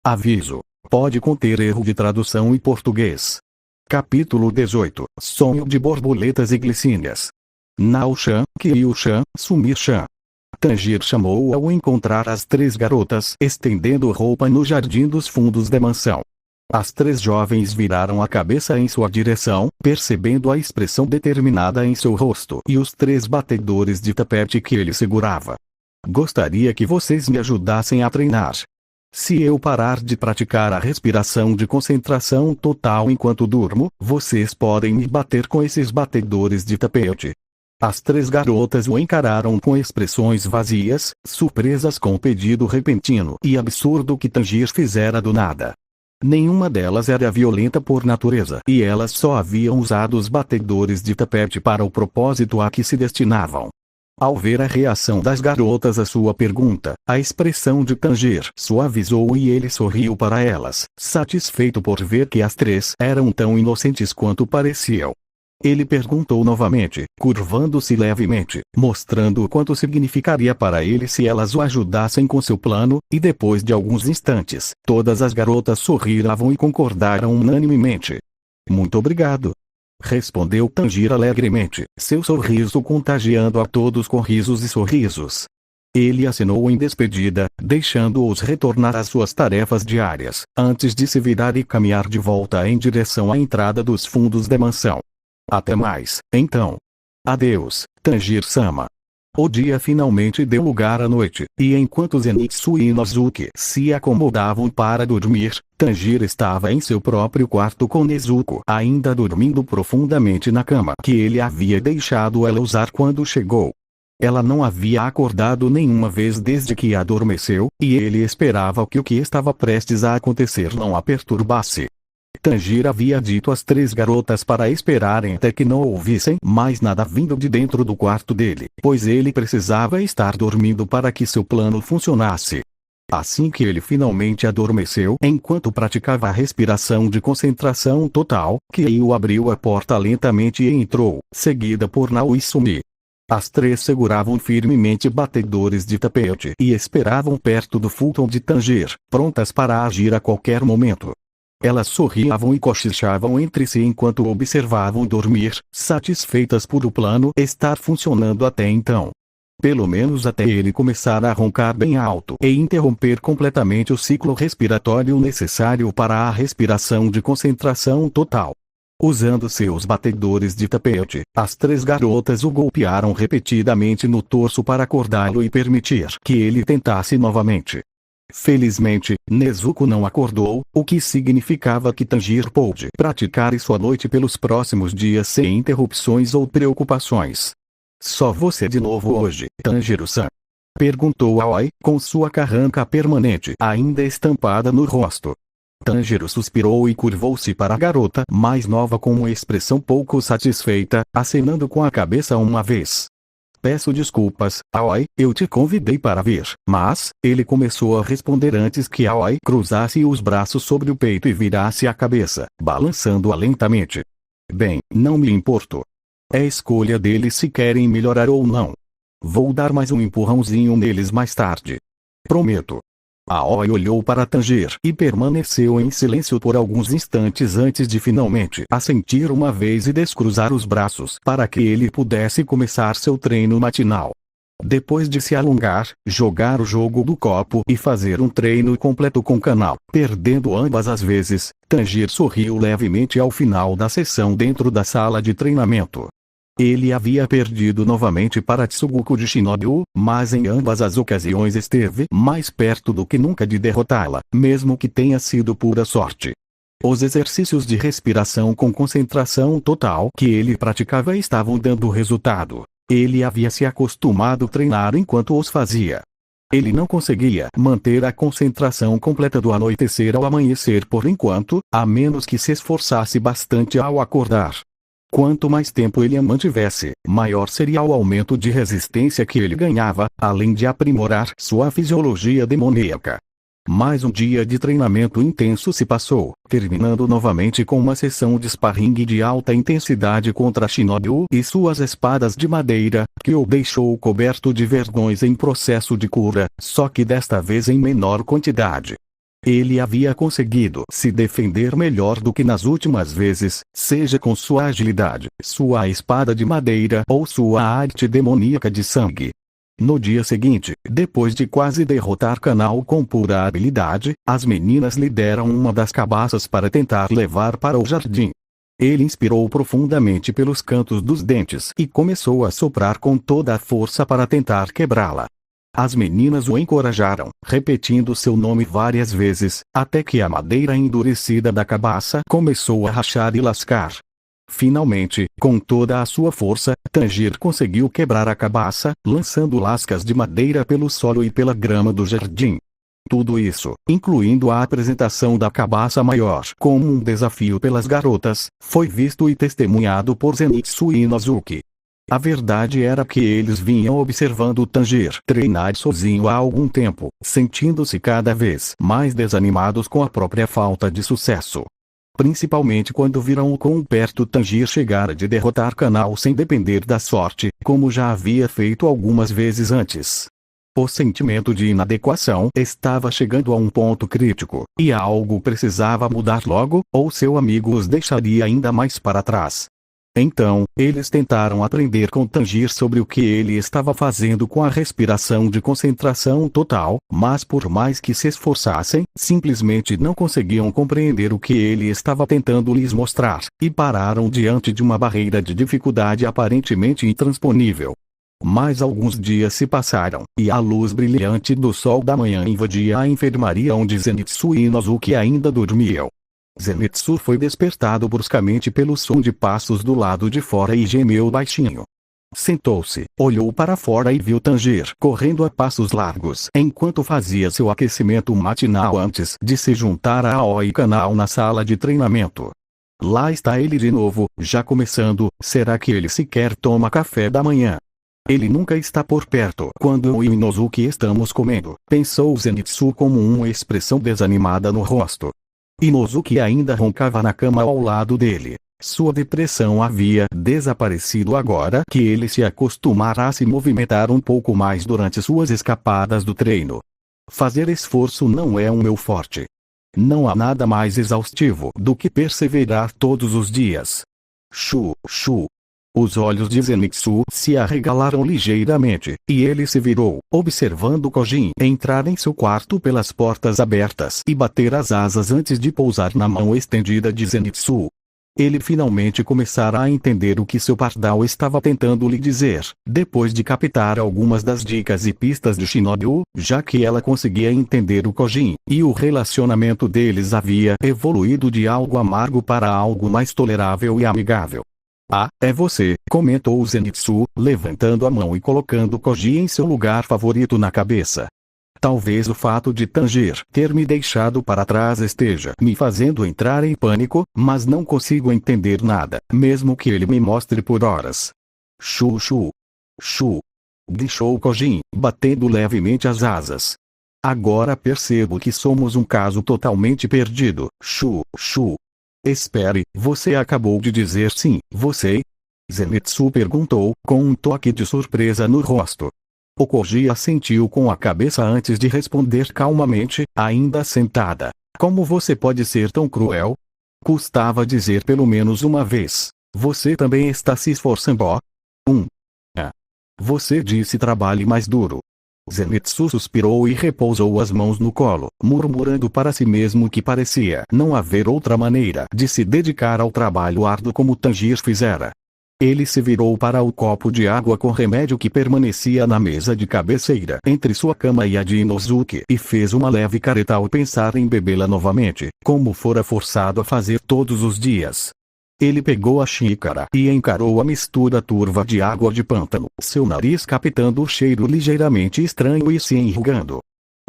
Aviso: pode conter erro de tradução em português. Capítulo 18. Sonho de borboletas e glicínias. Nao-chan, Kyu-chan, Sumir-chan. Tanjiro chamou ao encontrar as três garotas estendendo roupa no jardim dos fundos da mansão. As três jovens viraram a cabeça em sua direção, percebendo a expressão determinada em seu rosto e os três batedores de tapete que ele segurava. Gostaria que vocês me ajudassem a treinar. Se eu parar de praticar a respiração de concentração total enquanto durmo, vocês podem me bater com esses batedores de tapete. As três garotas o encararam com expressões vazias, surpresas com o pedido repentino e absurdo que Tanjiro fizera do nada. Nenhuma delas era violenta por natureza e elas só haviam usado os batedores de tapete para o propósito a que se destinavam. Ao ver a reação das garotas à sua pergunta, a expressão de Tanjiro suavizou e ele sorriu para elas, satisfeito por ver que as três eram tão inocentes quanto pareciam. Ele perguntou novamente, curvando-se levemente, mostrando o quanto significaria para ele se elas o ajudassem com seu plano, e depois de alguns instantes, todas as garotas sorriram e concordaram unanimemente. Muito obrigado, respondeu Tanjiro alegremente, seu sorriso contagiando a todos com risos e sorrisos. Ele acenou em despedida, deixando-os retornar às suas tarefas diárias, antes de se virar e caminhar de volta em direção à entrada dos fundos da mansão. Até mais, então. Adeus, Tanjiro-sama. O dia finalmente deu lugar à noite, e enquanto Zenitsu e Inosuke se acomodavam para dormir, Tanjiro estava em seu próprio quarto com Nezuko ainda dormindo profundamente na cama que ele havia deixado ela usar quando chegou. Ela não havia acordado nenhuma vez desde que adormeceu, e ele esperava que o que estava prestes a acontecer não a perturbasse. Tanjiro havia dito às três garotas para esperarem até que não ouvissem mais nada vindo de dentro do quarto dele, pois ele precisava estar dormindo para que seu plano funcionasse. Assim que ele finalmente adormeceu enquanto praticava a respiração de concentração total, Kyu abriu a porta lentamente e entrou, seguida por Nao e Sumi. As três seguravam firmemente batedores de tapete e esperavam perto do futon de Tanjiro, prontas para agir a qualquer momento. Elas sorriam e cochichavam entre si enquanto observavam dormir, satisfeitas por o plano estar funcionando até então. Pelo menos até ele começar a roncar bem alto e interromper completamente o ciclo respiratório necessário para a respiração de concentração total. Usando seus batedores de tapete, as três garotas o golpearam repetidamente no torso para acordá-lo e permitir que ele tentasse novamente. Felizmente, Nezuko não acordou, o que significava que Tanjiro pôde praticar sua noite pelos próximos dias sem interrupções ou preocupações. Só você de novo hoje, Tanjiro-san? Perguntou Aoi, com sua carranca permanente ainda estampada no rosto. Tanjiro suspirou e curvou-se para a garota mais nova com uma expressão pouco satisfeita, acenando com a cabeça uma vez. Peço desculpas, Aoi, eu te convidei para vir, mas, ele começou a responder antes que Aoi cruzasse os braços sobre o peito e virasse a cabeça, balançando-a lentamente. Bem, não me importo. É escolha deles se querem melhorar ou não. Vou dar mais um empurrãozinho neles mais tarde. Prometo. Aoi olhou para Tanjiro e permaneceu em silêncio por alguns instantes antes de finalmente assentir uma vez e descruzar os braços para que ele pudesse começar seu treino matinal. Depois de se alongar, jogar o jogo do copo e fazer um treino completo com Kanao, perdendo ambas as vezes, Tanjiro sorriu levemente ao final da sessão dentro da sala de treinamento. Ele havia perdido novamente para Tsuguko de Shinobu, mas em ambas as ocasiões esteve mais perto do que nunca de derrotá-la, mesmo que tenha sido pura sorte. Os exercícios de respiração com concentração total que ele praticava estavam dando resultado. Ele havia se acostumado a treinar enquanto os fazia. Ele não conseguia manter a concentração completa do anoitecer ao amanhecer por enquanto, a menos que se esforçasse bastante ao acordar. Quanto mais tempo ele a mantivesse, maior seria o aumento de resistência que ele ganhava, além de aprimorar sua fisiologia demoníaca. Mais um dia de treinamento intenso se passou, terminando novamente com uma sessão de sparring de alta intensidade contra Shinobu e suas espadas de madeira, que o deixou coberto de vergões em processo de cura, só que desta vez em menor quantidade. Ele havia conseguido se defender melhor do que nas últimas vezes, seja com sua agilidade, sua espada de madeira ou sua arte demoníaca de sangue. No dia seguinte, depois de quase derrotar Canal com pura habilidade, as meninas lhe deram uma das cabaças para tentar levar para o jardim. Ele inspirou profundamente pelos cantos dos dentes e começou a soprar com toda a força para tentar quebrá-la. As meninas o encorajaram, repetindo seu nome várias vezes, até que a madeira endurecida da cabaça começou a rachar e lascar. Finalmente, com toda a sua força, Tanjir conseguiu quebrar a cabaça, lançando lascas de madeira pelo solo e pela grama do jardim. Tudo isso, incluindo a apresentação da cabaça maior como um desafio pelas garotas, foi visto e testemunhado por Zenitsu e Inozuki. A verdade era que eles vinham observando Tanjir treinar sozinho há algum tempo, sentindo-se cada vez mais desanimados com a própria falta de sucesso. Principalmente quando viram o quão perto Tanjir chegara de derrotar Canal sem depender da sorte, como já havia feito algumas vezes antes. O sentimento de inadequação estava chegando a um ponto crítico, e algo precisava mudar logo, ou seu amigo os deixaria ainda mais para trás. Então, eles tentaram aprender com Tanjir sobre o que ele estava fazendo com a respiração de concentração total, mas por mais que se esforçassem, simplesmente não conseguiam compreender o que ele estava tentando lhes mostrar, e pararam diante de uma barreira de dificuldade aparentemente intransponível. Mais alguns dias se passaram, e a luz brilhante do sol da manhã invadia a enfermaria onde Zenitsu e Inozuki ainda dormiam. Zenitsu foi despertado bruscamente pelo som de passos do lado de fora e gemeu baixinho. Sentou-se, olhou para fora e viu Tanjir correndo a passos largos enquanto fazia seu aquecimento matinal antes de se juntar a Aoi Kanao na sala de treinamento. Lá está ele de novo, já começando. Será que ele sequer toma café da manhã? Ele nunca está por perto quando eu e Inozuki estamos comendo, pensou Zenitsu com uma expressão desanimada no rosto. Inozuki ainda roncava na cama ao lado dele. Sua depressão havia desaparecido agora que ele se acostumara a se movimentar um pouco mais durante suas escapadas do treino. Fazer esforço não é um meu forte. Não há nada mais exaustivo do que perseverar todos os dias. Shu. Os olhos de Zenitsu se arregalaram ligeiramente, e ele se virou, observando Kojin entrar em seu quarto pelas portas abertas e bater as asas antes de pousar na mão estendida de Zenitsu. Ele finalmente começara a entender o que seu pardal estava tentando lhe dizer, depois de captar algumas das dicas e pistas de Shinobu, já que ela conseguia entender o Kojin, e o relacionamento deles havia evoluído de algo amargo para algo mais tolerável e amigável. Ah, é você, comentou Zenitsu, levantando a mão e colocando Koji em seu lugar favorito na cabeça. Talvez o fato de Tanjir ter me deixado para trás esteja me fazendo entrar em pânico, mas não consigo entender nada, mesmo que ele me mostre por horas. Shu. Gritou Kojin, batendo levemente as asas. Agora percebo que somos um caso totalmente perdido. Shu. Espere, você acabou de dizer sim, você? Zenitsu perguntou, com um toque de surpresa no rosto. O Koji assentiu com a cabeça antes de responder calmamente, ainda sentada. Como você pode ser tão cruel? Custava dizer pelo menos uma vez. Você também está se esforçando. Você disse trabalhe mais duro. Zenitsu suspirou e repousou as mãos no colo, murmurando para si mesmo que parecia não haver outra maneira de se dedicar ao trabalho árduo como Tanjir fizera. Ele se virou para o copo de água com remédio que permanecia na mesa de cabeceira entre sua cama e a de Inozuki e fez uma leve careta ao pensar em bebê-la novamente, como fora forçado a fazer todos os dias. Ele pegou a xícara e encarou a mistura turva de água de pântano, seu nariz captando o cheiro ligeiramente estranho e se enrugando.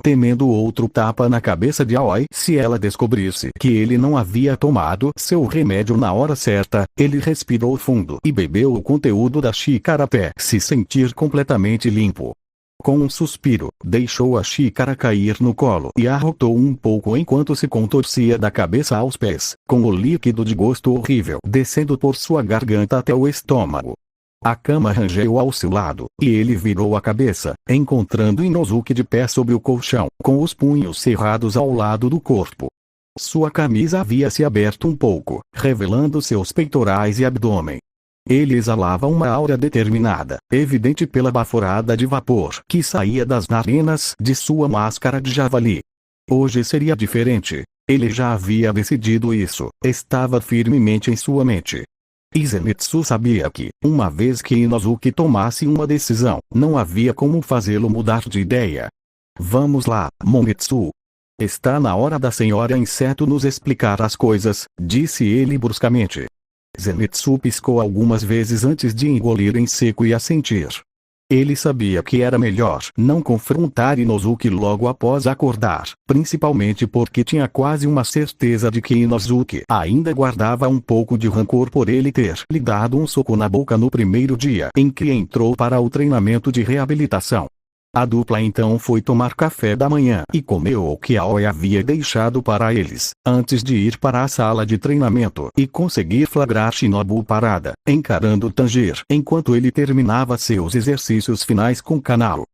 Temendo outro tapa na cabeça de Aoi se ela descobrisse que ele não havia tomado seu remédio na hora certa, ele respirou fundo e bebeu o conteúdo da xícara até se sentir completamente limpo. Com um suspiro, deixou a xícara cair no colo e arrotou um pouco enquanto se contorcia da cabeça aos pés, com o líquido de gosto horrível descendo por sua garganta até o estômago. A cama rangeu ao seu lado, e ele virou a cabeça, encontrando Inosuke de pé sobre o colchão, com os punhos cerrados ao lado do corpo. Sua camisa havia se aberto um pouco, revelando seus peitorais e abdômen. Ele exalava uma aura determinada, evidente pela baforada de vapor que saía das narinas de sua máscara de javali. Hoje seria diferente. Ele já havia decidido isso, estava firmemente em sua mente. E Zenitsu sabia que, uma vez que Inosuke tomasse uma decisão, não havia como fazê-lo mudar de ideia. Vamos lá, Momitsu. Está na hora da senhora Inseto nos explicar as coisas, disse ele bruscamente. Zenitsu piscou algumas vezes antes de engolir em seco e assentir. Ele sabia que era melhor não confrontar Inosuke logo após acordar, principalmente porque tinha quase uma certeza de que Inosuke ainda guardava um pouco de rancor por ele ter lhe dado um soco na boca no primeiro dia em que entrou para o treinamento de reabilitação. A dupla então foi tomar café da manhã e comeu o que Aoi havia deixado para eles, antes de ir para a sala de treinamento e conseguir flagrar Shinobu parada, encarando Tanjiro enquanto ele terminava seus exercícios finais com Kanao.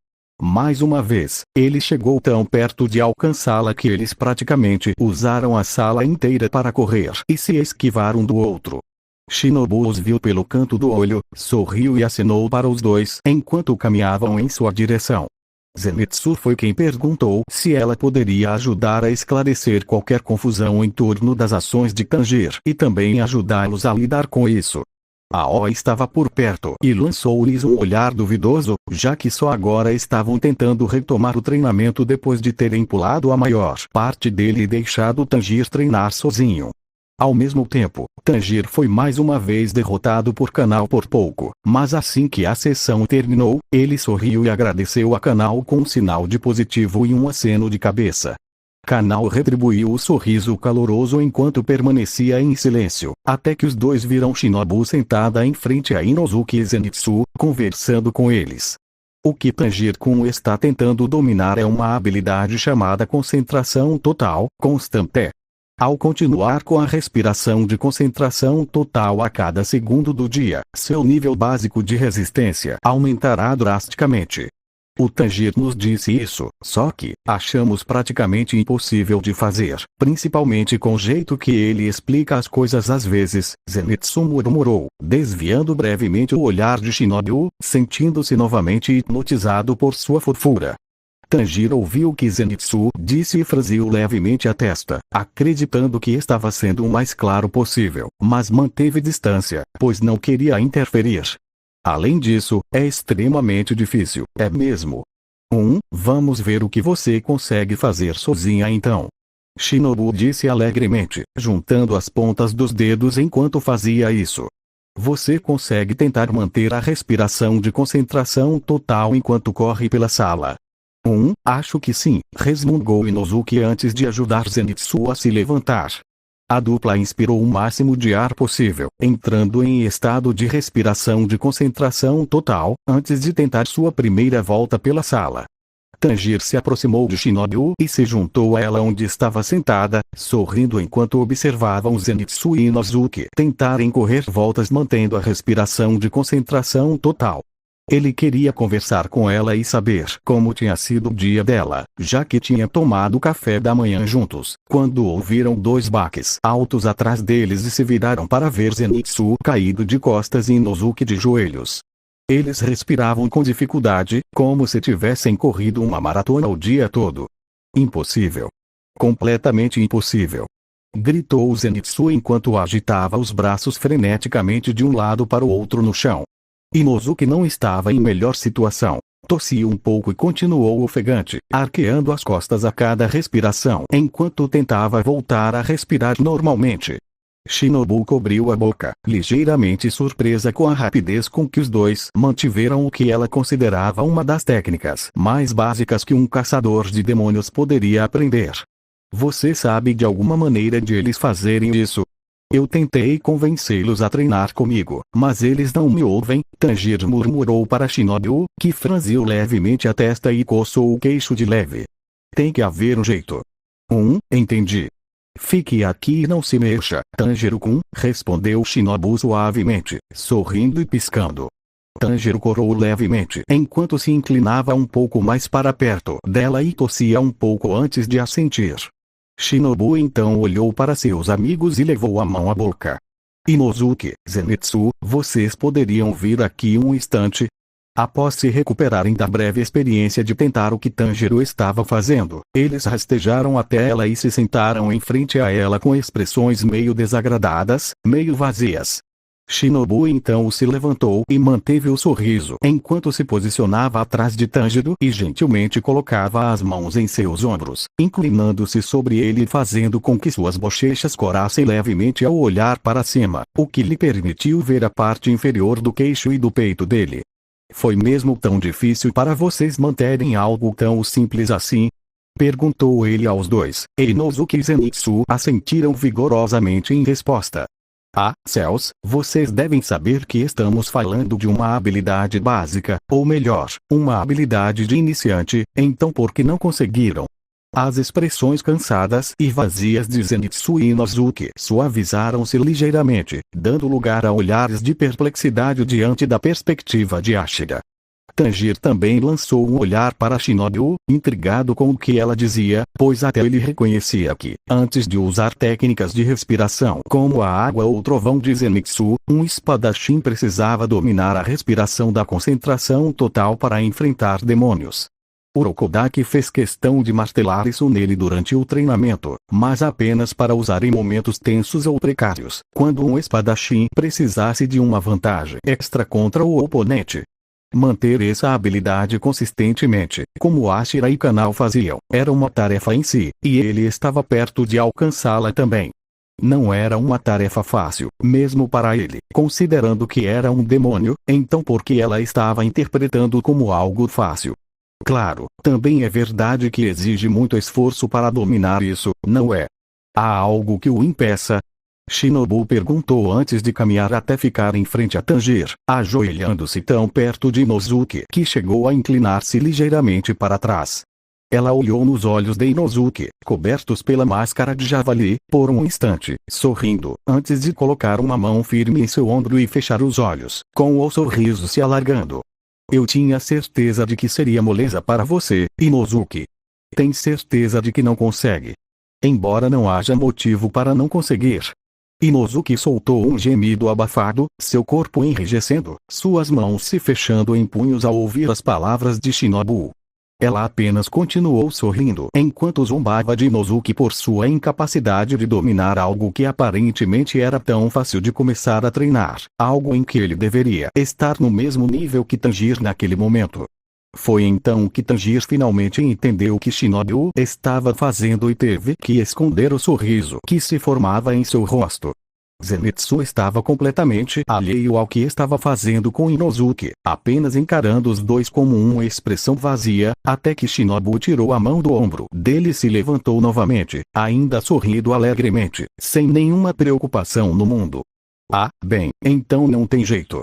Mais uma vez, ele chegou tão perto de alcançá-la que eles praticamente usaram a sala inteira para correr e se esquivar um do outro. Shinobu os viu pelo canto do olho, sorriu e acenou para os dois enquanto caminhavam em sua direção. Zenitsu foi quem perguntou se ela poderia ajudar a esclarecer qualquer confusão em torno das ações de Tanjiro e também ajudá-los a lidar com isso. Aoi estava por perto e lançou-lhes um olhar duvidoso, já que só agora estavam tentando retomar o treinamento depois de terem pulado a maior parte dele e deixado Tanjiro treinar sozinho. Ao mesmo tempo, Tanjiro foi mais uma vez derrotado por Kanao por pouco, mas assim que a sessão terminou, ele sorriu e agradeceu a Kanao com um sinal de positivo e um aceno de cabeça. Kanao retribuiu o sorriso caloroso enquanto permanecia em silêncio, até que os dois viram Shinobu sentada em frente a Inosuke e Zenitsu, conversando com eles. O que Tanjiro-kun está tentando dominar é uma habilidade chamada concentração total, constante. Ao continuar com a respiração de concentração total a cada segundo do dia, seu nível básico de resistência aumentará drasticamente. O Tanjiro nos disse isso, só que achamos praticamente impossível de fazer, principalmente com o jeito que ele explica as coisas às vezes, Zenitsu murmurou, desviando brevemente o olhar de Shinobu, sentindo-se novamente hipnotizado por sua fofura. Tanjiro ouviu o que Zenitsu disse e franziu levemente a testa, acreditando que estava sendo o mais claro possível, mas manteve distância, pois não queria interferir. Além disso, é extremamente difícil, é mesmo. Vamos ver o que você consegue fazer sozinha então. Shinobu disse alegremente, juntando as pontas dos dedos enquanto fazia isso. Você consegue tentar manter a respiração de concentração total enquanto corre pela sala. Acho que sim, resmungou Inosuke antes de ajudar Zenitsu a se levantar. A dupla inspirou o máximo de ar possível, entrando em estado de respiração de concentração total, antes de tentar sua primeira volta pela sala. Tanjiro se aproximou de Shinobu e se juntou a ela onde estava sentada, sorrindo enquanto observavam Zenitsu e Inosuke tentarem correr voltas mantendo a respiração de concentração total. Ele queria conversar com ela e saber como tinha sido o dia dela, já que tinha tomado café da manhã juntos, quando ouviram dois baques altos atrás deles e se viraram para ver Zenitsu caído de costas e Inosuke de joelhos. Eles respiravam com dificuldade, como se tivessem corrido uma maratona o dia todo. Impossível. Completamente impossível. Gritou Zenitsu enquanto agitava os braços freneticamente de um lado para o outro no chão. Inosuke não estava em melhor situação. Tossiu um pouco e continuou ofegante, arqueando as costas a cada respiração enquanto tentava voltar a respirar normalmente. Shinobu cobriu a boca, ligeiramente surpresa com a rapidez com que os dois mantiveram o que ela considerava uma das técnicas mais básicas que um caçador de demônios poderia aprender. Você sabe de alguma maneira de eles fazerem isso? Eu tentei convencê-los a treinar comigo, mas eles não me ouvem, Tanjiro murmurou para Shinobu, que franziu levemente a testa e coçou o queixo de leve. Tem que haver um jeito. Entendi. Fique aqui e não se mexa, Tanjiro-kun, respondeu Shinobu suavemente, sorrindo e piscando. Tanjiro corou levemente enquanto se inclinava um pouco mais para perto dela e tossia um pouco antes de assentir. Shinobu então olhou para seus amigos e levou a mão à boca. Inosuke, Zenitsu, vocês poderiam vir aqui um instante? Após se recuperarem da breve experiência de tentar o que Tanjiro estava fazendo, eles rastejaram até ela e se sentaram em frente a ela com expressões meio desagradadas, meio vazias. Shinobu então se levantou e manteve o sorriso enquanto se posicionava atrás de Tanjiro e gentilmente colocava as mãos em seus ombros, inclinando-se sobre ele e fazendo com que suas bochechas corassem levemente ao olhar para cima, o que lhe permitiu ver a parte inferior do queixo e do peito dele. Foi mesmo tão difícil para vocês manterem algo tão simples assim? Perguntou ele aos dois, e Inosuke e Zenitsu assentiram vigorosamente em resposta. Ah, céus, vocês devem saber que estamos falando de uma habilidade básica, ou melhor, uma habilidade de iniciante, então por que não conseguiram? As expressões cansadas e vazias de Zenitsu e Inosuke suavizaram-se ligeiramente, dando lugar a olhares de perplexidade diante da perspectiva de Ashida. Tanjiro também lançou um olhar para Shinobu, intrigado com o que ela dizia, pois até ele reconhecia que, antes de usar técnicas de respiração como a água ou o trovão de Zenitsu, um espadachim precisava dominar a respiração da concentração total para enfrentar demônios. Urokodaki fez questão de martelar isso nele durante o treinamento, mas apenas para usar em momentos tensos ou precários, quando um espadachim precisasse de uma vantagem extra contra o oponente. Manter essa habilidade consistentemente, como Ashira e Kanao faziam, era uma tarefa em si, e ele estava perto de alcançá-la também. Não era uma tarefa fácil, mesmo para ele, considerando que era um demônio, então por que ela estava interpretando como algo fácil? Claro, também é verdade que exige muito esforço para dominar isso, não é? Há algo que o impeça? Shinobu perguntou antes de caminhar até ficar em frente a Tanjiro, ajoelhando-se tão perto de Inosuke que chegou a inclinar-se ligeiramente para trás. Ela olhou nos olhos de Inosuke, cobertos pela máscara de javali, por um instante, sorrindo, antes de colocar uma mão firme em seu ombro e fechar os olhos, com o sorriso se alargando. Eu tinha certeza de que seria moleza para você, Inosuke. Tem certeza de que não consegue. Embora não haja motivo para não conseguir. Inosuke soltou um gemido abafado, seu corpo enrijecendo, suas mãos se fechando em punhos ao ouvir as palavras de Shinobu. Ela apenas continuou sorrindo enquanto zombava de Inosuke por sua incapacidade de dominar algo que aparentemente era tão fácil de começar a treinar, algo em que ele deveria estar no mesmo nível que Tanjiro naquele momento. Foi então que Tanjiro finalmente entendeu o que Shinobu estava fazendo e teve que esconder o sorriso que se formava em seu rosto. Zenitsu estava completamente alheio ao que estava fazendo com Inosuke, apenas encarando os dois como uma expressão vazia, até que Shinobu tirou a mão do ombro dele e se levantou novamente, ainda sorrindo alegremente, sem nenhuma preocupação no mundo. Ah, bem, então não tem jeito.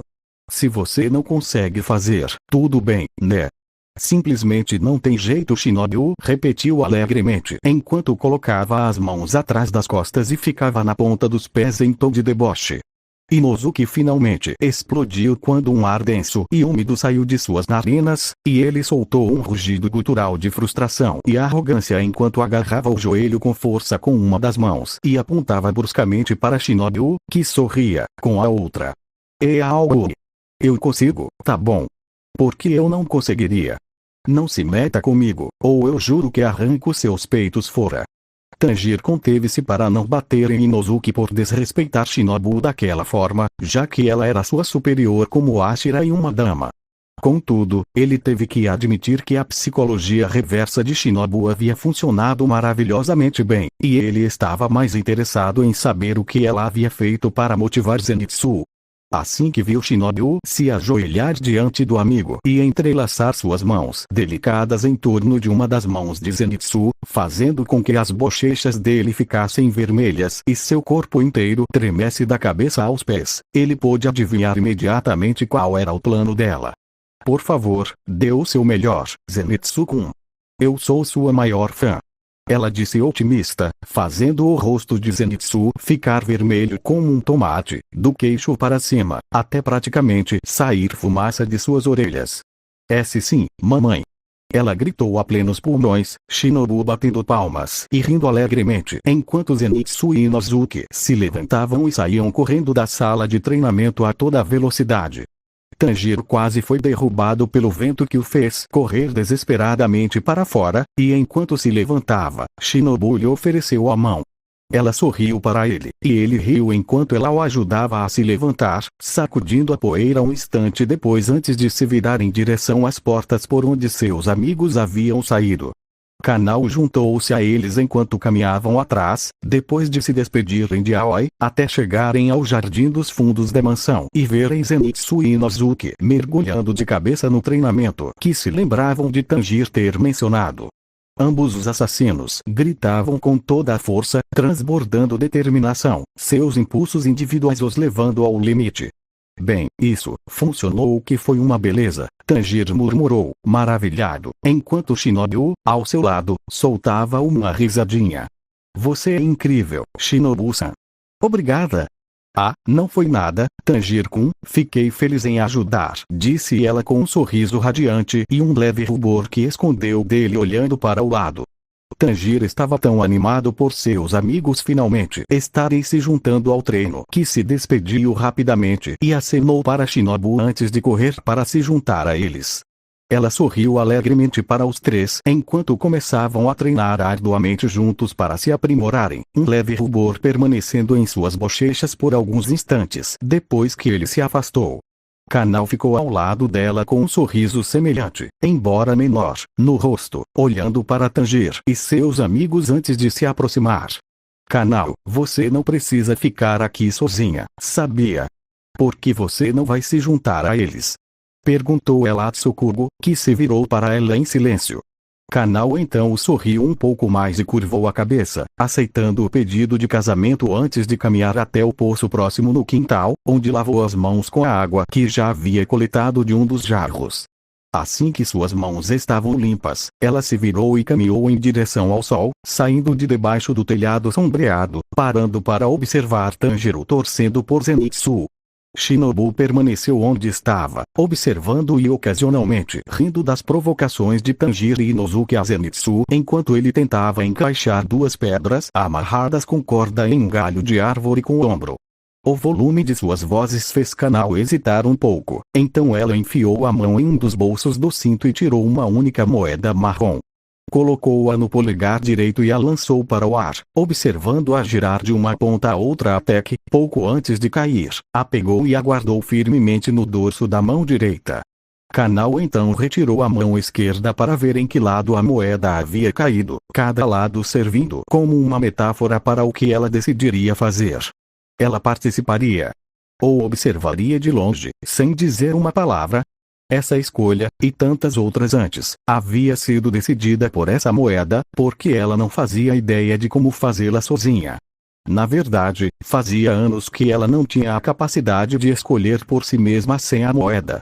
Se você não consegue fazer, tudo bem, né? Simplesmente não tem jeito, Shinobu repetiu alegremente enquanto colocava as mãos atrás das costas e ficava na ponta dos pés em tom de deboche. Inosuke finalmente explodiu quando um ar denso e úmido saiu de suas narinas, e ele soltou um rugido gutural de frustração e arrogância enquanto agarrava o joelho com força com uma das mãos e apontava bruscamente para Shinobu, que sorria, com a outra. É algo. Eu consigo, tá bom. Por que eu não conseguiria? Não se meta comigo, ou eu juro que arranco seus peitos fora. Tanjiro conteve-se para não bater em Inosuke por desrespeitar Shinobu daquela forma, já que ela era sua superior como Ashira e uma dama. Contudo, ele teve que admitir que a psicologia reversa de Shinobu havia funcionado maravilhosamente bem, e ele estava mais interessado em saber o que ela havia feito para motivar Zenitsu. Assim que viu Shinobu se ajoelhar diante do amigo e entrelaçar suas mãos delicadas em torno de uma das mãos de Zenitsu, fazendo com que as bochechas dele ficassem vermelhas e seu corpo inteiro tremesse da cabeça aos pés, ele pôde adivinhar imediatamente qual era o plano dela. Por favor, dê o seu melhor, Zenitsu-kun. Eu sou sua maior fã. Ela disse otimista, fazendo o rosto de Zenitsu ficar vermelho como um tomate, do queixo para cima, até praticamente sair fumaça de suas orelhas. Sim, mamãe. Ela gritou a plenos pulmões, Shinobu batendo palmas e rindo alegremente, enquanto Zenitsu e Inosuke se levantavam e saíam correndo da sala de treinamento a toda velocidade. Tanjiro quase foi derrubado pelo vento que o fez correr desesperadamente para fora, e enquanto se levantava, Shinobu lhe ofereceu a mão. Ela sorriu para ele, e ele riu enquanto ela o ajudava a se levantar, sacudindo a poeira um instante depois antes de se virar em direção às portas por onde seus amigos haviam saído. Kanao juntou-se a eles enquanto caminhavam atrás, depois de se despedirem de Aoi, até chegarem ao jardim dos fundos da mansão e verem Zenitsu e Inosuke mergulhando de cabeça no treinamento que se lembravam de Tanjiro ter mencionado. Ambos os assassinos gritavam com toda a força, transbordando determinação, seus impulsos individuais os levando ao limite. Bem, isso funcionou, que foi uma beleza, Tanjiro murmurou, maravilhado, enquanto Shinobu, ao seu lado, soltava uma risadinha. Você é incrível, Shinobu-san. Obrigada. Ah, não foi nada, Tanjiro-kun, fiquei feliz em ajudar, disse ela com um sorriso radiante e um leve rubor que escondeu dele olhando para o lado. Tanjiro estava tão animado por seus amigos finalmente estarem se juntando ao treino que se despediu rapidamente e acenou para Shinobu antes de correr para se juntar a eles. Ela sorriu alegremente para os três enquanto começavam a treinar arduamente juntos para se aprimorarem, um leve rubor permanecendo em suas bochechas por alguns instantes depois que ele se afastou. Kanao ficou ao lado dela com um sorriso semelhante, embora menor, no rosto, olhando para Tanjiro e seus amigos antes de se aproximar. Kanao, você não precisa ficar aqui sozinha, sabia? Por que você não vai se juntar a eles? Perguntou ela a Tsukugo, que se virou para ela em silêncio. Kanao então sorriu um pouco mais e curvou a cabeça, aceitando o pedido de casamento antes de caminhar até o poço próximo no quintal, onde lavou as mãos com a água que já havia coletado de um dos jarros. Assim que suas mãos estavam limpas, ela se virou e caminhou em direção ao sol, saindo de debaixo do telhado sombreado, parando para observar Tanjiro torcendo por Zenitsu. Shinobu permaneceu onde estava, observando e ocasionalmente rindo das provocações de Tanjiro e Inosuke a Zenitsu enquanto ele tentava encaixar duas pedras amarradas com corda em um galho de árvore com o ombro. O volume de suas vozes fez Kanao hesitar um pouco, então ela enfiou a mão em um dos bolsos do cinto e tirou uma única moeda marrom. Colocou-a no polegar direito e a lançou para o ar, observando-a girar de uma ponta a outra até que, pouco antes de cair, a pegou e a guardou firmemente no dorso da mão direita. Kanao então retirou a mão esquerda para ver em que lado a moeda havia caído, cada lado servindo como uma metáfora para o que ela decidiria fazer. Ela participaria. Ou observaria de longe, sem dizer uma palavra. Essa escolha, e tantas outras antes, havia sido decidida por essa moeda, porque ela não fazia ideia de como fazê-la sozinha. Na verdade, fazia anos que ela não tinha a capacidade de escolher por si mesma sem a moeda.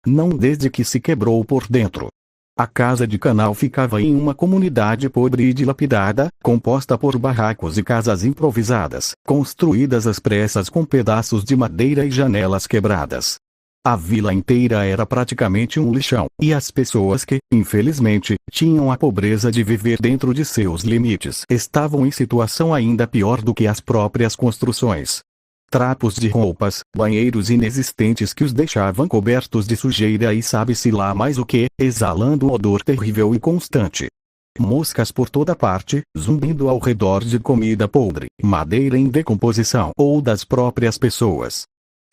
Não desde que se quebrou por dentro. A casa de Kanao ficava em uma comunidade pobre e dilapidada, composta por barracos e casas improvisadas, construídas às pressas com pedaços de madeira e janelas quebradas. A vila inteira era praticamente um lixão, e as pessoas que, infelizmente, tinham a pobreza de viver dentro de seus limites estavam em situação ainda pior do que as próprias construções. Trapos de roupas, banheiros inexistentes que os deixavam cobertos de sujeira e sabe-se lá mais o que, exalando um odor terrível e constante. Moscas por toda parte, zumbindo ao redor de comida podre, madeira em decomposição ou das próprias pessoas.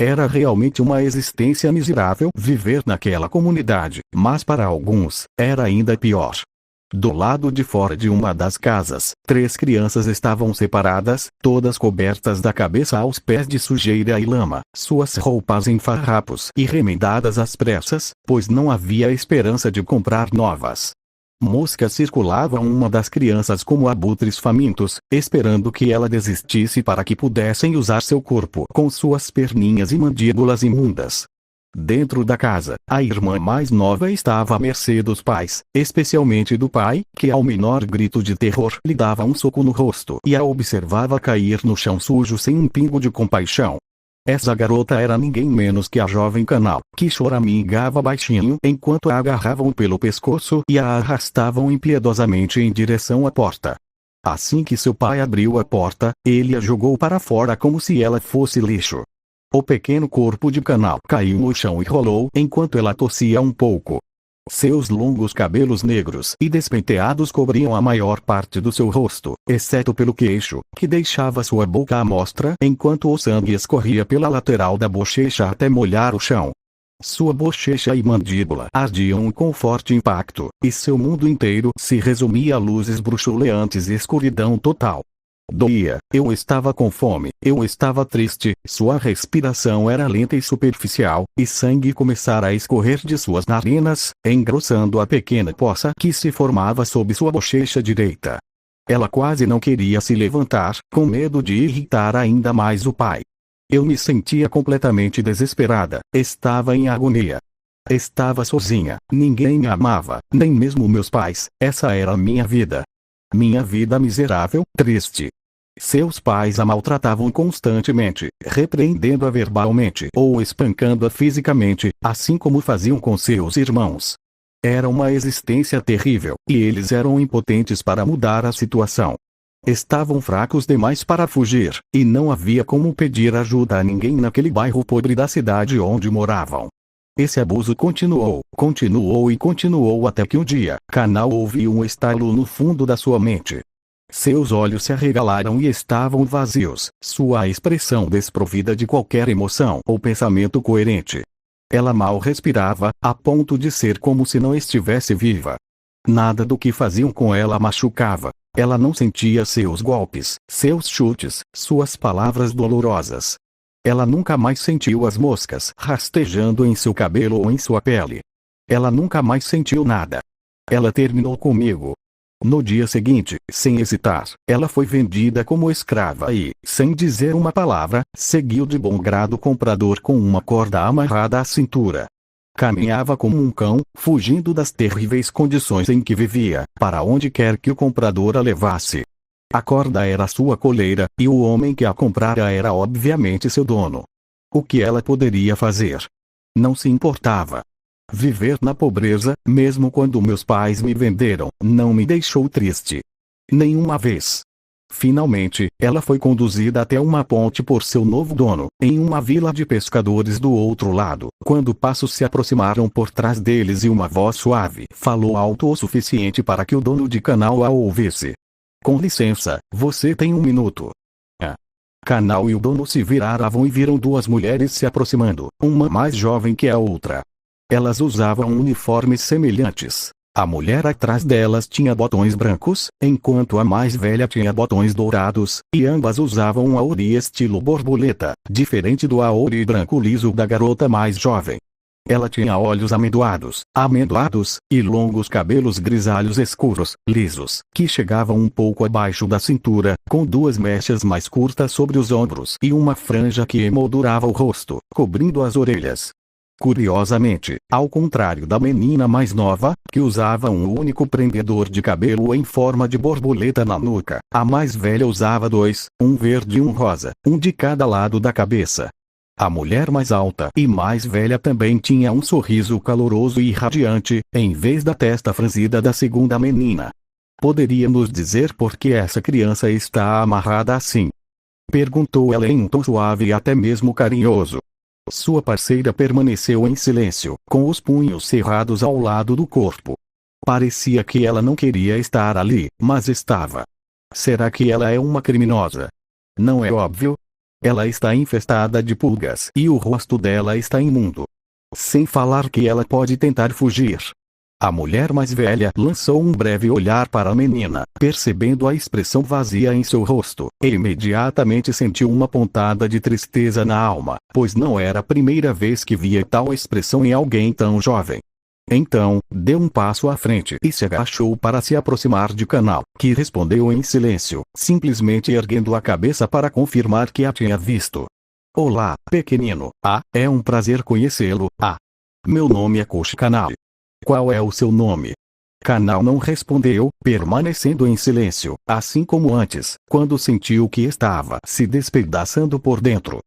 Era realmente uma existência miserável viver naquela comunidade, mas para alguns, era ainda pior. Do lado de fora de uma das casas, 3 crianças estavam separadas, todas cobertas da cabeça aos pés de sujeira e lama, suas roupas em farrapos e remendadas às pressas, pois não havia esperança de comprar novas. Moscas circulavam uma das crianças como abutres famintos, esperando que ela desistisse para que pudessem usar seu corpo com suas perninhas e mandíbulas imundas. Dentro da casa, a irmã mais nova estava à mercê dos pais, especialmente do pai, que ao menor grito de terror lhe dava um soco no rosto e a observava cair no chão sujo sem um pingo de compaixão. Essa garota era ninguém menos que a jovem Canal, que choramingava baixinho enquanto a agarravam pelo pescoço e a arrastavam impiedosamente em direção à porta. Assim que seu pai abriu a porta, ele a jogou para fora como se ela fosse lixo. O pequeno corpo de Canal caiu no chão e rolou enquanto ela tossia um pouco. Seus longos cabelos negros e despenteados cobriam a maior parte do seu rosto, exceto pelo queixo, que deixava sua boca à mostra enquanto o sangue escorria pela lateral da bochecha até molhar o chão. Sua bochecha e mandíbula ardiam com forte impacto, e seu mundo inteiro se resumia a luzes bruxuleantes e escuridão total. Doía, eu estava com fome, eu estava triste, sua respiração era lenta e superficial, e sangue começara a escorrer de suas narinas, engrossando a pequena poça que se formava sob sua bochecha direita. Ela quase não queria se levantar, com medo de irritar ainda mais o pai. Eu me sentia completamente desesperada, estava em agonia. Estava sozinha, ninguém me amava, nem mesmo meus pais, essa era a minha vida. Minha vida miserável, triste. Seus pais a maltratavam constantemente, repreendendo-a verbalmente ou espancando-a fisicamente, assim como faziam com seus irmãos. Era uma existência terrível, e eles eram impotentes para mudar a situação. Estavam fracos demais para fugir, e não havia como pedir ajuda a ninguém naquele bairro podre da cidade onde moravam. Esse abuso continuou e continuou até que um dia, Canal ouviu um estalo no fundo da sua mente. Seus olhos se arregalaram e estavam vazios, sua expressão desprovida de qualquer emoção ou pensamento coerente. Ela mal respirava, a ponto de ser como se não estivesse viva. Nada do que faziam com ela a machucava. Ela não sentia seus golpes, seus chutes, suas palavras dolorosas. Ela nunca mais sentiu as moscas rastejando em seu cabelo ou em sua pele. Ela nunca mais sentiu nada. Ela terminou comigo. No dia seguinte, sem hesitar, ela foi vendida como escrava e, sem dizer uma palavra, seguiu de bom grado o comprador com uma corda amarrada à cintura. Caminhava como um cão, fugindo das terríveis condições em que vivia, para onde quer que o comprador a levasse. A corda era sua coleira, e o homem que a comprara era obviamente seu dono. O que ela poderia fazer? Não se importava. Viver na pobreza, mesmo quando meus pais me venderam, não me deixou triste. Nenhuma vez. Finalmente, ela foi conduzida até uma ponte por seu novo dono, em uma vila de pescadores do outro lado, quando passos se aproximaram por trás deles e uma voz suave falou alto o suficiente para que o dono de Canal a ouvisse. Com licença, você tem um minuto. Canal e o dono se viraram e viram duas mulheres se aproximando, uma mais jovem que a outra. Elas usavam uniformes semelhantes. A mulher atrás delas tinha botões brancos, enquanto a mais velha tinha botões dourados, e ambas usavam um auri estilo borboleta, diferente do auri branco liso da garota mais jovem. Ela tinha olhos amendoados, e longos cabelos grisalhos escuros, lisos, que chegavam um pouco abaixo da cintura, com duas mechas mais curtas sobre os ombros e uma franja que emoldurava o rosto, cobrindo as orelhas. Curiosamente, ao contrário da menina mais nova, que usava um único prendedor de cabelo em forma de borboleta na nuca, a mais velha usava dois, um verde e um rosa, um de cada lado da cabeça. A mulher mais alta e mais velha também tinha um sorriso caloroso e radiante, em vez da testa franzida da segunda menina. Poderia nos dizer por que essa criança está amarrada assim? Perguntou ela em um tom suave e até mesmo carinhoso. Sua parceira permaneceu em silêncio, com os punhos cerrados ao lado do corpo. Parecia que ela não queria estar ali, mas estava. Será que ela é uma criminosa? Não é óbvio? Ela está infestada de pulgas e o rosto dela está imundo. Sem falar que ela pode tentar fugir. A mulher mais velha lançou um breve olhar para a menina, percebendo a expressão vazia em seu rosto, e imediatamente sentiu uma pontada de tristeza na alma, pois não era a primeira vez que via tal expressão em alguém tão jovem. Então, deu um passo à frente e se agachou para se aproximar de Canal, que respondeu em silêncio, simplesmente erguendo a cabeça para confirmar que a tinha visto. Olá, pequenino. É um prazer conhecê-lo. Meu nome é Koshi Kanal. Qual é o seu nome? Kanal não respondeu, permanecendo em silêncio, assim como antes, quando sentiu que estava se despedaçando por dentro.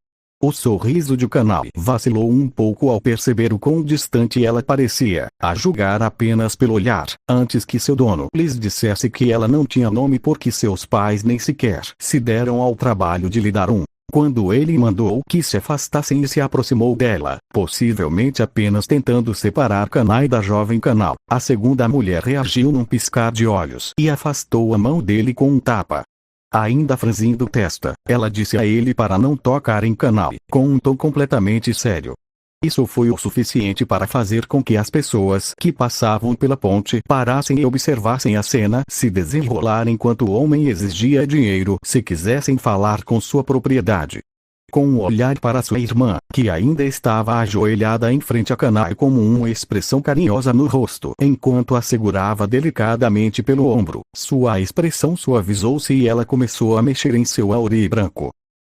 O sorriso de Kanal vacilou um pouco ao perceber o quão distante ela parecia, a julgar apenas pelo olhar, antes que seu dono lhes dissesse que ela não tinha nome porque seus pais nem sequer se deram ao trabalho de lhe dar um. Quando ele mandou que se afastassem e se aproximou dela, possivelmente apenas tentando separar Kanai da jovem Kanal, a segunda mulher reagiu num piscar de olhos e afastou a mão dele com um tapa. Ainda franzindo testa, ela disse a ele para não tocar em Kanal, com um tom completamente sério. Isso foi o suficiente para fazer com que as pessoas que passavam pela ponte parassem e observassem a cena se desenrolar enquanto o homem exigia dinheiro se quisessem falar com sua propriedade. Com um olhar para sua irmã, que ainda estava ajoelhada em frente a Kanai com uma expressão carinhosa no rosto enquanto a segurava delicadamente pelo ombro, sua expressão suavizou-se e ela começou a mexer em seu auri branco.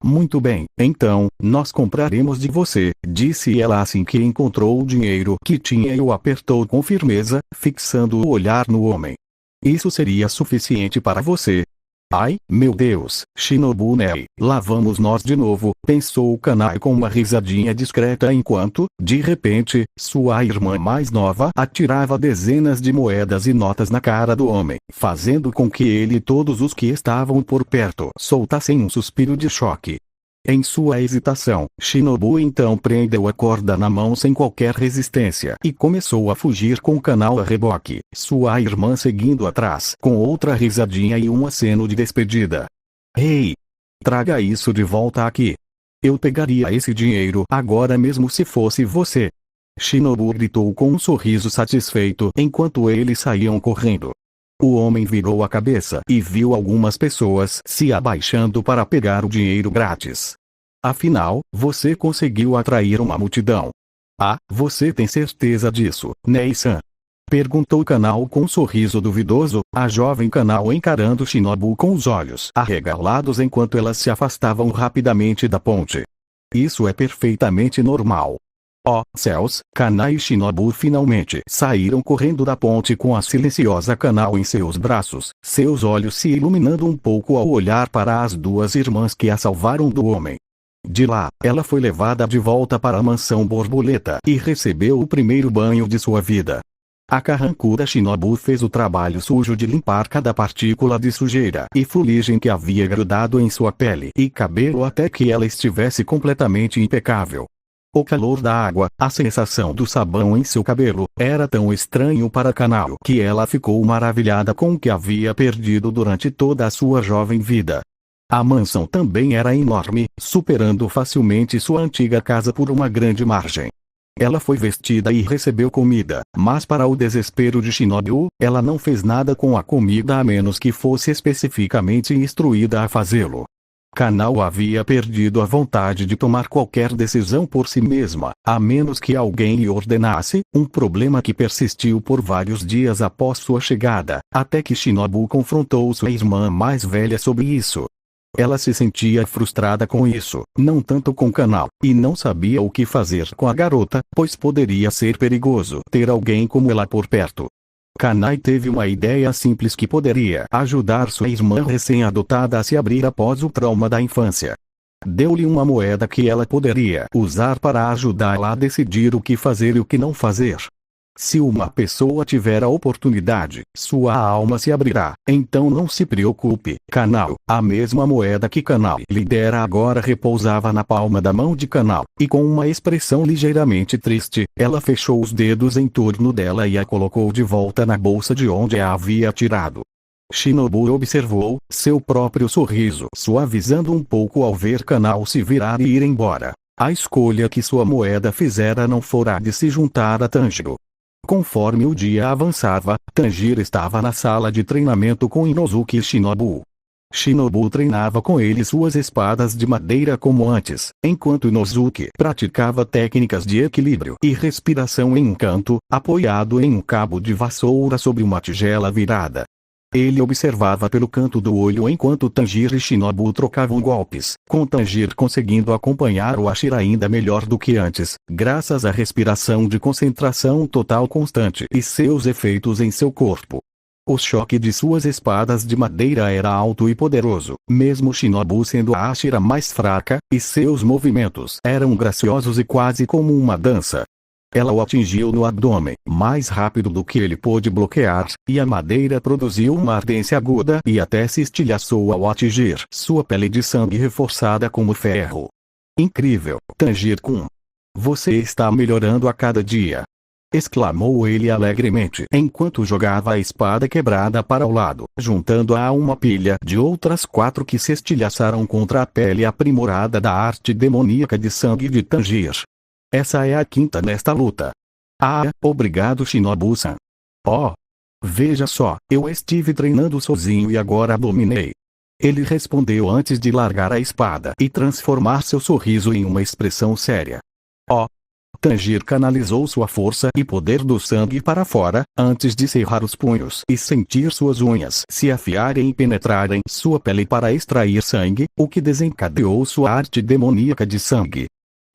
Muito bem, então, nós compraremos de você, disse ela assim que encontrou o dinheiro que tinha e o apertou com firmeza, fixando o olhar no homem. Isso seria suficiente para você? Ai, meu Deus, Shinobu Nei, lá vamos nós de novo, pensou Kanai com uma risadinha discreta enquanto, de repente, sua irmã mais nova atirava dezenas de moedas e notas na cara do homem, fazendo com que ele e todos os que estavam por perto soltassem um suspiro de choque. Em sua hesitação, Shinobu então prendeu a corda na mão sem qualquer resistência e começou a fugir com Kanal a reboque, sua irmã seguindo atrás com outra risadinha e um aceno de despedida. Ei! Traga isso de volta aqui. Eu pegaria esse dinheiro agora mesmo se fosse você. Shinobu gritou com um sorriso satisfeito enquanto eles saíam correndo. O homem virou a cabeça e viu algumas pessoas se abaixando para pegar o dinheiro grátis. Afinal, você conseguiu atrair uma multidão. Você tem certeza disso, Nei-san? Perguntou Kanal com um sorriso duvidoso, a jovem Kanal encarando Shinobu com os olhos arregalados enquanto elas se afastavam rapidamente da ponte. Isso é perfeitamente normal. Oh, céus, Kanai e Shinobu finalmente saíram correndo da ponte com a silenciosa Kanal em seus braços, seus olhos se iluminando um pouco ao olhar para as duas irmãs que a salvaram do homem. De lá, ela foi levada de volta para a mansão borboleta e recebeu o primeiro banho de sua vida. A carrancuda Shinobu fez o trabalho sujo de limpar cada partícula de sujeira e fuligem que havia grudado em sua pele e cabelo até que ela estivesse completamente impecável. O calor da água, a sensação do sabão em seu cabelo, era tão estranho para Kanal que ela ficou maravilhada com o que havia perdido durante toda a sua jovem vida. A mansão também era enorme, superando facilmente sua antiga casa por uma grande margem. Ela foi vestida e recebeu comida, mas para o desespero de Shinobu, ela não fez nada com a comida a menos que fosse especificamente instruída a fazê-lo. Kanal havia perdido a vontade de tomar qualquer decisão por si mesma, a menos que alguém lhe ordenasse, um problema que persistiu por vários dias após sua chegada, até que Shinobu confrontou sua irmã mais velha sobre isso. Ela se sentia frustrada com isso, não tanto com Kanal, e não sabia o que fazer com a garota, pois poderia ser perigoso ter alguém como ela por perto. Kanai teve uma ideia simples que poderia ajudar sua irmã recém-adotada a se abrir após o trauma da infância. Deu-lhe uma moeda que ela poderia usar para ajudá-la a decidir o que fazer e o que não fazer. Se uma pessoa tiver a oportunidade, sua alma se abrirá, então não se preocupe, Kanal. A mesma moeda que Kanal lhe dera agora repousava na palma da mão de Kanal, e com uma expressão ligeiramente triste, ela fechou os dedos em torno dela e a colocou de volta na bolsa de onde a havia tirado. Shinobu observou seu próprio sorriso suavizando um pouco ao ver Kanal se virar e ir embora. A escolha que sua moeda fizera não fora de se juntar a Tanjiro. Conforme o dia avançava, Tanjiro estava na sala de treinamento com Inosuke e Shinobu. Shinobu treinava com ele suas espadas de madeira como antes, enquanto Inosuke praticava técnicas de equilíbrio e respiração em um canto, apoiado em um cabo de vassoura sobre uma tigela virada. Ele observava pelo canto do olho enquanto Tanjiro e Shinobu trocavam golpes, com Tanjiro conseguindo acompanhar o Ashira ainda melhor do que antes, graças à respiração de concentração total constante e seus efeitos em seu corpo. O choque de suas espadas de madeira era alto e poderoso, mesmo Shinobu sendo a Ashira mais fraca, e seus movimentos eram graciosos e quase como uma dança. Ela o atingiu no abdômen, mais rápido do que ele pôde bloquear, e a madeira produziu uma ardência aguda e até se estilhaçou ao atingir sua pele de sangue reforçada como ferro. Incrível, Tanjiro-kun! Você está melhorando a cada dia! Exclamou ele alegremente enquanto jogava a espada quebrada para o lado, juntando-a a uma pilha de outras 4 que se estilhaçaram contra a pele aprimorada da arte demoníaca de sangue de Tanjiro. Essa é a 5ª nesta luta. Ah, obrigado Shinobu-san. Oh! Veja só, eu estive treinando sozinho e agora dominei. Ele respondeu antes de largar a espada e transformar seu sorriso em uma expressão séria. Oh! Tanjiro canalizou sua força e poder do sangue para fora, antes de cerrar os punhos e sentir suas unhas se afiarem e penetrarem sua pele para extrair sangue, o que desencadeou sua arte demoníaca de sangue.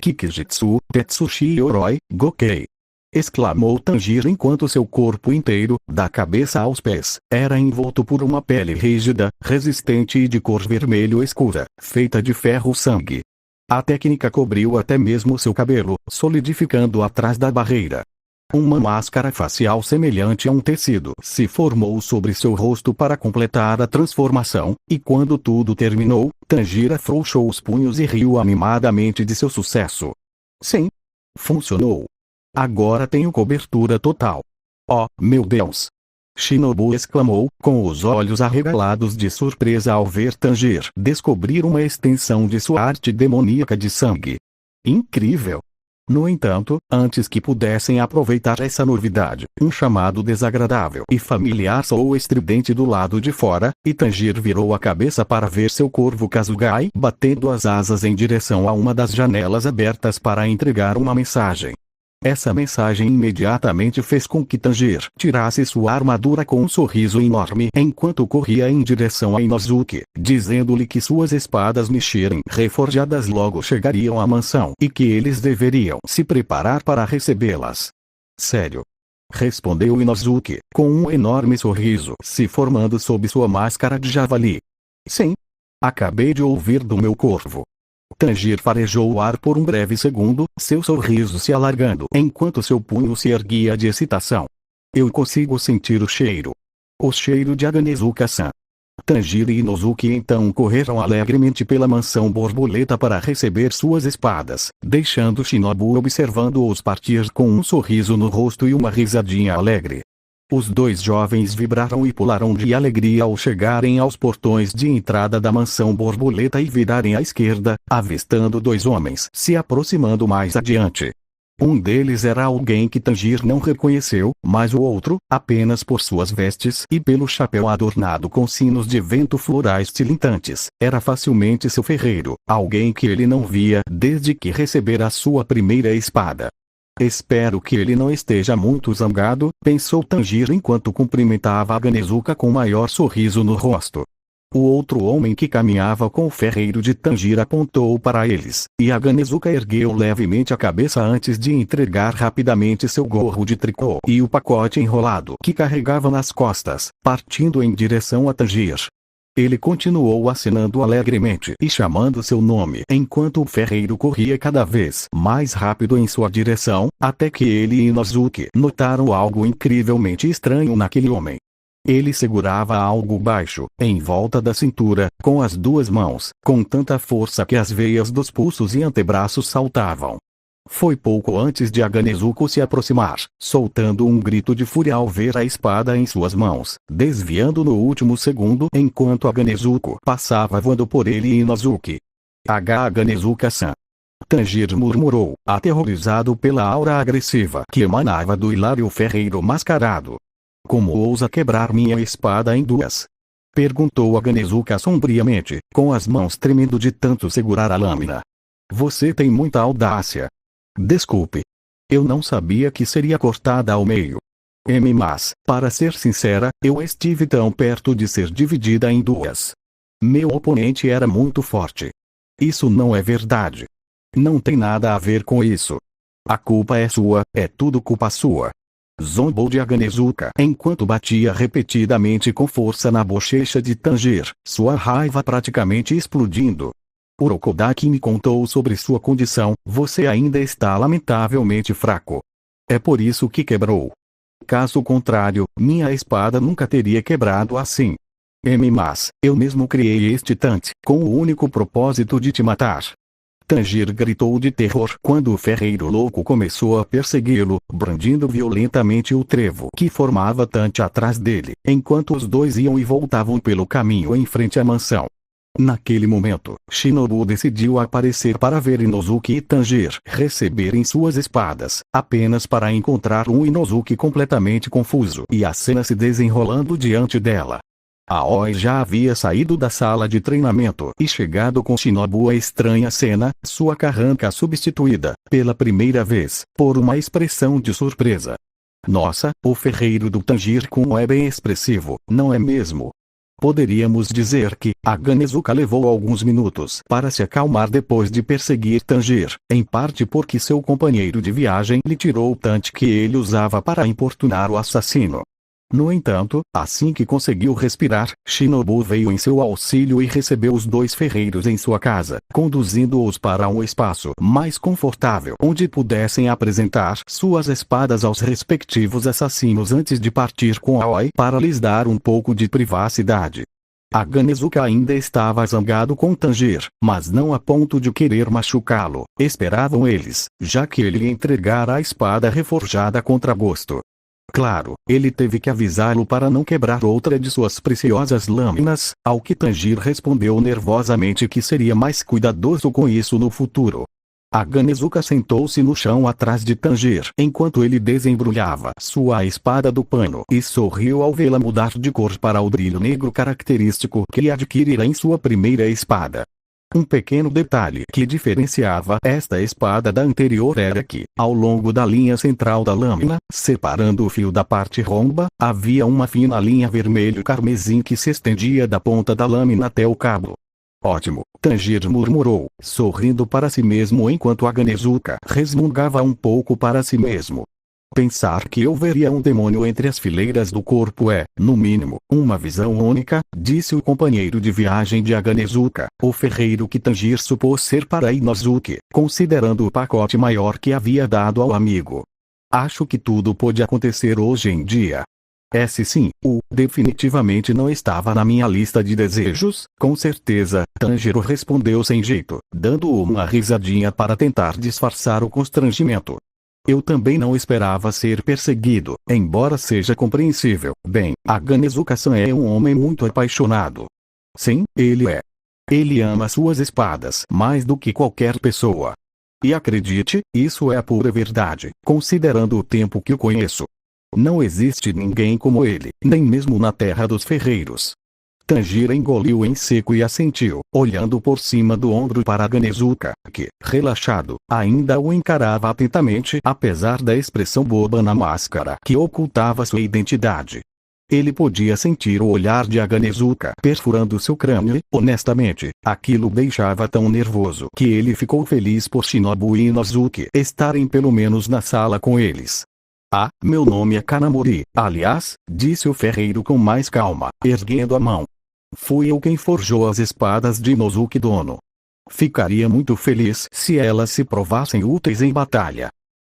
Kikijitsu, Tetsushi Yoroi, Gokei! Exclamou Tanjiro enquanto seu corpo inteiro, da cabeça aos pés, era envolto por uma pele rígida, resistente e de cor vermelho escura, feita de ferro-sangue. A técnica cobriu até mesmo seu cabelo, solidificando atrás da barreira. Uma máscara facial semelhante a um tecido se formou sobre seu rosto para completar a transformação, e quando tudo terminou, Tanjiro afrouxou os punhos e riu animadamente de seu sucesso. Sim. Funcionou. Agora tenho cobertura total. Oh, meu Deus! Shinobu exclamou, com os olhos arregalados de surpresa ao ver Tanjiro descobrir uma extensão de sua arte demoníaca de sangue. Incrível! No entanto, antes que pudessem aproveitar essa novidade, um chamado desagradável e familiar soou estridente do lado de fora, e Tanjiro virou a cabeça para ver seu corvo Kasugai batendo as asas em direção a uma das janelas abertas para entregar uma mensagem. Essa mensagem imediatamente fez com que Tanjiro tirasse sua armadura com um sorriso enorme enquanto corria em direção a Inosuke, dizendo-lhe que suas espadas Nichiren reforjadas logo chegariam à mansão e que eles deveriam se preparar para recebê-las. Sério? Respondeu Inosuke, com um enorme sorriso se formando sob sua máscara de javali. Sim. Acabei de ouvir do meu corvo. Tanjiro farejou o ar por um breve segundo, seu sorriso se alargando enquanto seu punho se erguia de excitação. Eu consigo sentir o cheiro. O cheiro de Aganezuka-san. Tanjiro e Inosuke então correram alegremente pela mansão borboleta para receber suas espadas, deixando Shinobu observando-os partir com um sorriso no rosto e uma risadinha alegre. Os 2 jovens vibraram e pularam de alegria ao chegarem aos portões de entrada da mansão borboleta e virarem à esquerda, avistando 2 homens se aproximando mais adiante. Um deles era alguém que Tanjiro não reconheceu, mas o outro, apenas por suas vestes e pelo chapéu adornado com sinos de vento florais tilintantes, era facilmente seu ferreiro, alguém que ele não via desde que recebera sua primeira espada. Espero que ele não esteja muito zangado, pensou Tanjiro enquanto cumprimentava Aganezuka com maior sorriso no rosto. O outro homem que caminhava com o ferreiro de Tanjiro apontou para eles, e Aganezuka ergueu levemente a cabeça antes de entregar rapidamente seu gorro de tricô e o pacote enrolado que carregava nas costas, partindo em direção a Tanjiro. Ele continuou acenando alegremente e chamando seu nome enquanto o ferreiro corria cada vez mais rápido em sua direção, até que ele e Inosuke notaram algo incrivelmente estranho naquele homem. Ele segurava algo baixo, em volta da cintura, com as 2 mãos, com tanta força que as veias dos pulsos e antebraços saltavam. Foi pouco antes de Aganezuka se aproximar, soltando um grito de fúria ao ver a espada em suas mãos, desviando no último segundo enquanto Aganezuka passava voando por ele e Inosuke. Aganezuka-san. Tanjiro murmurou, aterrorizado pela aura agressiva que emanava do hilário ferreiro mascarado. Como ousa quebrar minha espada em 2? Perguntou Aganezuka sombriamente, com as mãos tremendo de tanto segurar a lâmina. Você tem muita audácia. Desculpe. Eu não sabia que seria cortada ao meio. Mas, para ser sincera, eu estive tão perto de ser dividida em duas. Meu oponente era muito forte. Isso não é verdade. Não tem nada a ver com isso. A culpa é sua, é tudo culpa sua. Zombou de Aganezuka enquanto batia repetidamente com força na bochecha de Tanjiro, sua raiva praticamente explodindo. Urokodaki me contou sobre sua condição, você ainda está lamentavelmente fraco. É por isso que quebrou. Caso contrário, minha espada nunca teria quebrado assim. Mas, eu mesmo criei este Tante, com o único propósito de te matar. Tanjiro gritou de terror quando o ferreiro louco começou a persegui-lo, brandindo violentamente o trevo que formava Tante atrás dele, enquanto os dois iam e voltavam pelo caminho em frente à mansão. Naquele momento, Shinobu decidiu aparecer para ver Inosuke e Tanjiro receberem suas espadas, apenas para encontrar um Inosuke completamente confuso e a cena se desenrolando diante dela. Aoi já havia saído da sala de treinamento e chegado com Shinobu à estranha cena, sua carranca substituída, pela primeira vez, por uma expressão de surpresa. Nossa, o ferreiro do Tanjiro-kun é bem expressivo, não é mesmo? Poderíamos dizer que Aganezuka levou alguns minutos para se acalmar depois de perseguir Tanjiro, em parte porque seu companheiro de viagem lhe tirou o Tante que ele usava para importunar o assassino. No entanto, assim que conseguiu respirar, Shinobu veio em seu auxílio e recebeu os dois ferreiros em sua casa, conduzindo-os para um espaço mais confortável onde pudessem apresentar suas espadas aos respectivos assassinos antes de partir com Aoi para lhes dar um pouco de privacidade. Aganezuka ainda estava zangado com Tanjiro, mas não a ponto de querer machucá-lo, esperavam eles, já que ele lhe entregara a espada reforjada contra gosto. Claro, ele teve que avisá-lo para não quebrar outra de suas preciosas lâminas, ao que Tanjiro respondeu nervosamente que seria mais cuidadoso com isso no futuro. Aganezuka sentou-se no chão atrás de Tanjiro enquanto ele desembrulhava sua espada do pano e sorriu ao vê-la mudar de cor para o brilho negro característico que adquirira em sua primeira espada. Um pequeno detalhe que diferenciava esta espada da anterior era que, ao longo da linha central da lâmina, separando o fio da parte romba, havia uma fina linha vermelho carmesim que se estendia da ponta da lâmina até o cabo. Ótimo, Tanjiro murmurou, sorrindo para si mesmo enquanto Aganezuka resmungava um pouco para si mesmo. Pensar que eu veria um demônio entre as fileiras do corpo é, no mínimo, uma visão única, disse o companheiro de viagem de Aganezuka, o ferreiro que Tanjiro supôs ser para Inosuke, considerando o pacote maior que havia dado ao amigo. Acho que tudo pode acontecer hoje em dia. Esse sim, definitivamente não estava na minha lista de desejos, com certeza, Tanjiro respondeu sem jeito, dando uma risadinha para tentar disfarçar o constrangimento. Eu também não esperava ser perseguido, embora seja compreensível. Bem, Aganezuka-san é um homem muito apaixonado. Sim, ele é. Ele ama suas espadas mais do que qualquer pessoa. E acredite, isso é a pura verdade, considerando o tempo que o conheço. Não existe ninguém como ele, nem mesmo na terra dos ferreiros. Tanjiro engoliu em seco e assentiu, olhando por cima do ombro para Aganezuka, que, relaxado, ainda o encarava atentamente apesar da expressão boba na máscara que ocultava sua identidade. Ele podia sentir o olhar de Aganezuka perfurando seu crânio e, honestamente, aquilo o deixava tão nervoso que ele ficou feliz por Shinobu e Inosuke estarem pelo menos na sala com eles. Ah, meu nome é Kanamori, aliás, disse o ferreiro com mais calma, erguendo a mão. Fui eu quem forjou as espadas de Inosuke Dono. Ficaria muito feliz se elas se provassem úteis em batalha.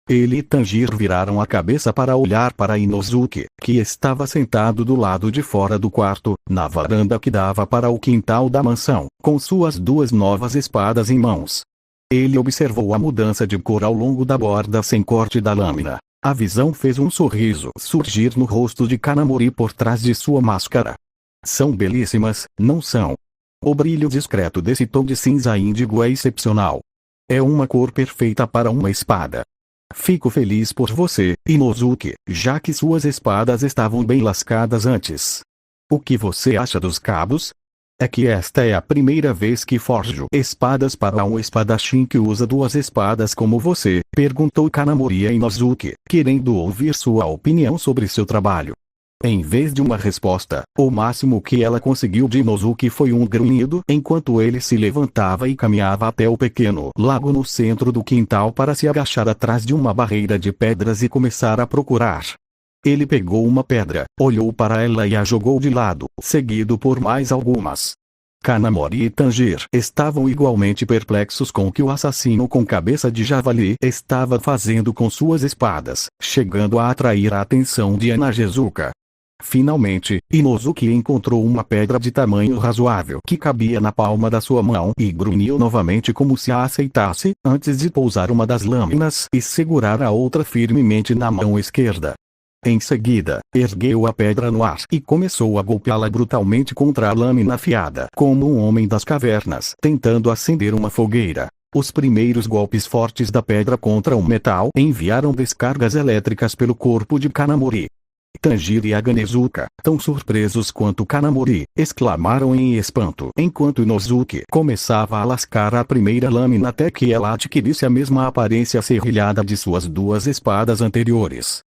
Ele e Tanjiro viraram a cabeça para olhar para Inosuke, que estava sentado do lado de fora do quarto, na varanda que dava para o quintal da mansão, com suas duas novas espadas em mãos. Ele observou a mudança de cor ao longo da borda sem corte da lâmina. A visão fez um sorriso surgir no rosto de Kanamori por trás de sua máscara. São belíssimas, não são? O brilho discreto desse tom de cinza índigo é excepcional. É uma cor perfeita para uma espada. Fico feliz por você, Inosuke, já que suas espadas estavam bem lascadas antes. O que você acha dos cabos? É que esta é a primeira vez que forjo espadas para um espadachim que usa duas espadas como você, perguntou Kanamori a Inosuke, querendo ouvir sua opinião sobre seu trabalho. Em vez de uma resposta, o máximo que ela conseguiu de Inosuke foi um grunhido enquanto ele se levantava e caminhava até o pequeno lago no centro do quintal para se agachar atrás de uma barreira de pedras e começar a procurar. Ele pegou uma pedra, olhou para ela e a jogou de lado, seguido por mais algumas. Kanamori e Tanjiro estavam igualmente perplexos com o que o assassino com cabeça de javali estava fazendo com suas espadas, chegando a atrair a atenção de Anagezuka. Finalmente, Inosuke encontrou uma pedra de tamanho razoável que cabia na palma da sua mão e grunhiu novamente como se a aceitasse, antes de pousar uma das lâminas e segurar a outra firmemente na mão esquerda. Em seguida, ergueu a pedra no ar e começou a golpeá-la brutalmente contra a lâmina afiada, como um homem das cavernas tentando acender uma fogueira. Os primeiros golpes fortes da pedra contra o metal enviaram descargas elétricas pelo corpo de Kanamori. Tanjiro e Anagezuka, tão surpresos quanto Kanamori, exclamaram em espanto enquanto Inosuke começava a lascar a primeira lâmina até que ela adquirisse a mesma aparência serrilhada de suas duas espadas anteriores.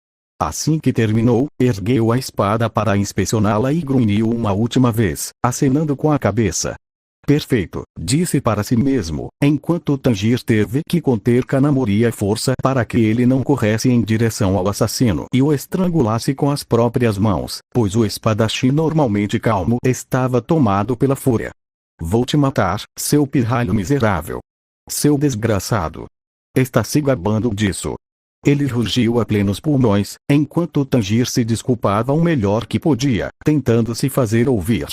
Assim que terminou, ergueu a espada para inspecioná-la e grunhiu uma última vez, acenando com a cabeça. Perfeito, disse para si mesmo, enquanto Tanjiro teve que conter Kanamori à força para que ele não corresse em direção ao assassino e o estrangulasse com as próprias mãos, pois o espadachim normalmente calmo estava tomado pela fúria. Vou te matar, seu pirralho miserável. Seu desgraçado. Está se gabando disso. Ele rugiu a plenos pulmões, enquanto Tanjiro se desculpava o melhor que podia, tentando se fazer ouvir.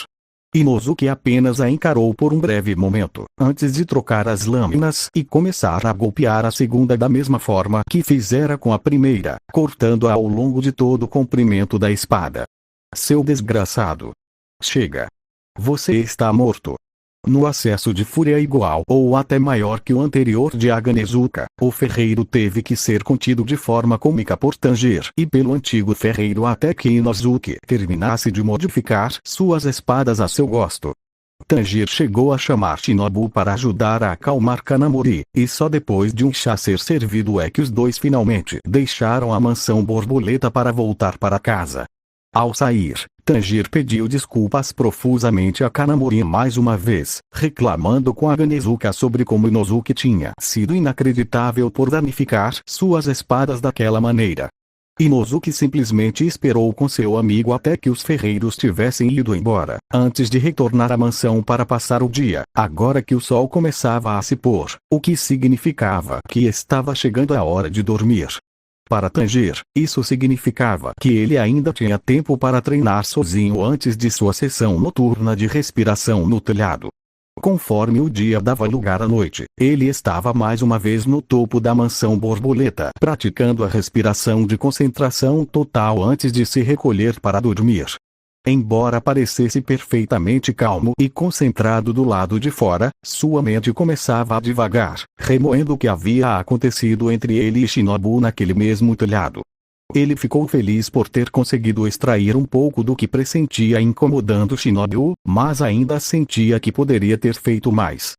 Inosuke apenas a encarou por um breve momento, antes de trocar as lâminas e começar a golpear a segunda da mesma forma que fizera com a primeira, cortando-a ao longo de todo o comprimento da espada. Seu desgraçado. Chega. Você está morto. No acesso de fúria igual ou até maior que o anterior de Anagezuka, o ferreiro teve que ser contido de forma cômica por Tanjiro e pelo antigo ferreiro até que Inosuke terminasse de modificar suas espadas a seu gosto. Tanjiro chegou a chamar Shinobu para ajudar a acalmar Kanamori, e só depois de um chá ser servido é que os dois finalmente deixaram a mansão borboleta para voltar para casa. Ao sair, Tanjiro pediu desculpas profusamente a Kanamori mais uma vez, reclamando com Anagezuka sobre como Inosuke tinha sido inacreditável por danificar suas espadas daquela maneira. Inosuke simplesmente esperou com seu amigo até que os ferreiros tivessem ido embora, antes de retornar à mansão para passar o dia, agora que o sol começava a se pôr, o que significava que estava chegando a hora de dormir. Para Tanjiro, isso significava que ele ainda tinha tempo para treinar sozinho antes de sua sessão noturna de respiração no telhado. Conforme o dia dava lugar à noite, ele estava mais uma vez no topo da mansão borboleta praticando a respiração de concentração total antes de se recolher para dormir. Embora parecesse perfeitamente calmo e concentrado do lado de fora, sua mente começava a divagar, remoendo o que havia acontecido entre ele e Shinobu naquele mesmo telhado. Ele ficou feliz por ter conseguido extrair um pouco do que pressentia incomodando Shinobu, mas ainda sentia que poderia ter feito mais.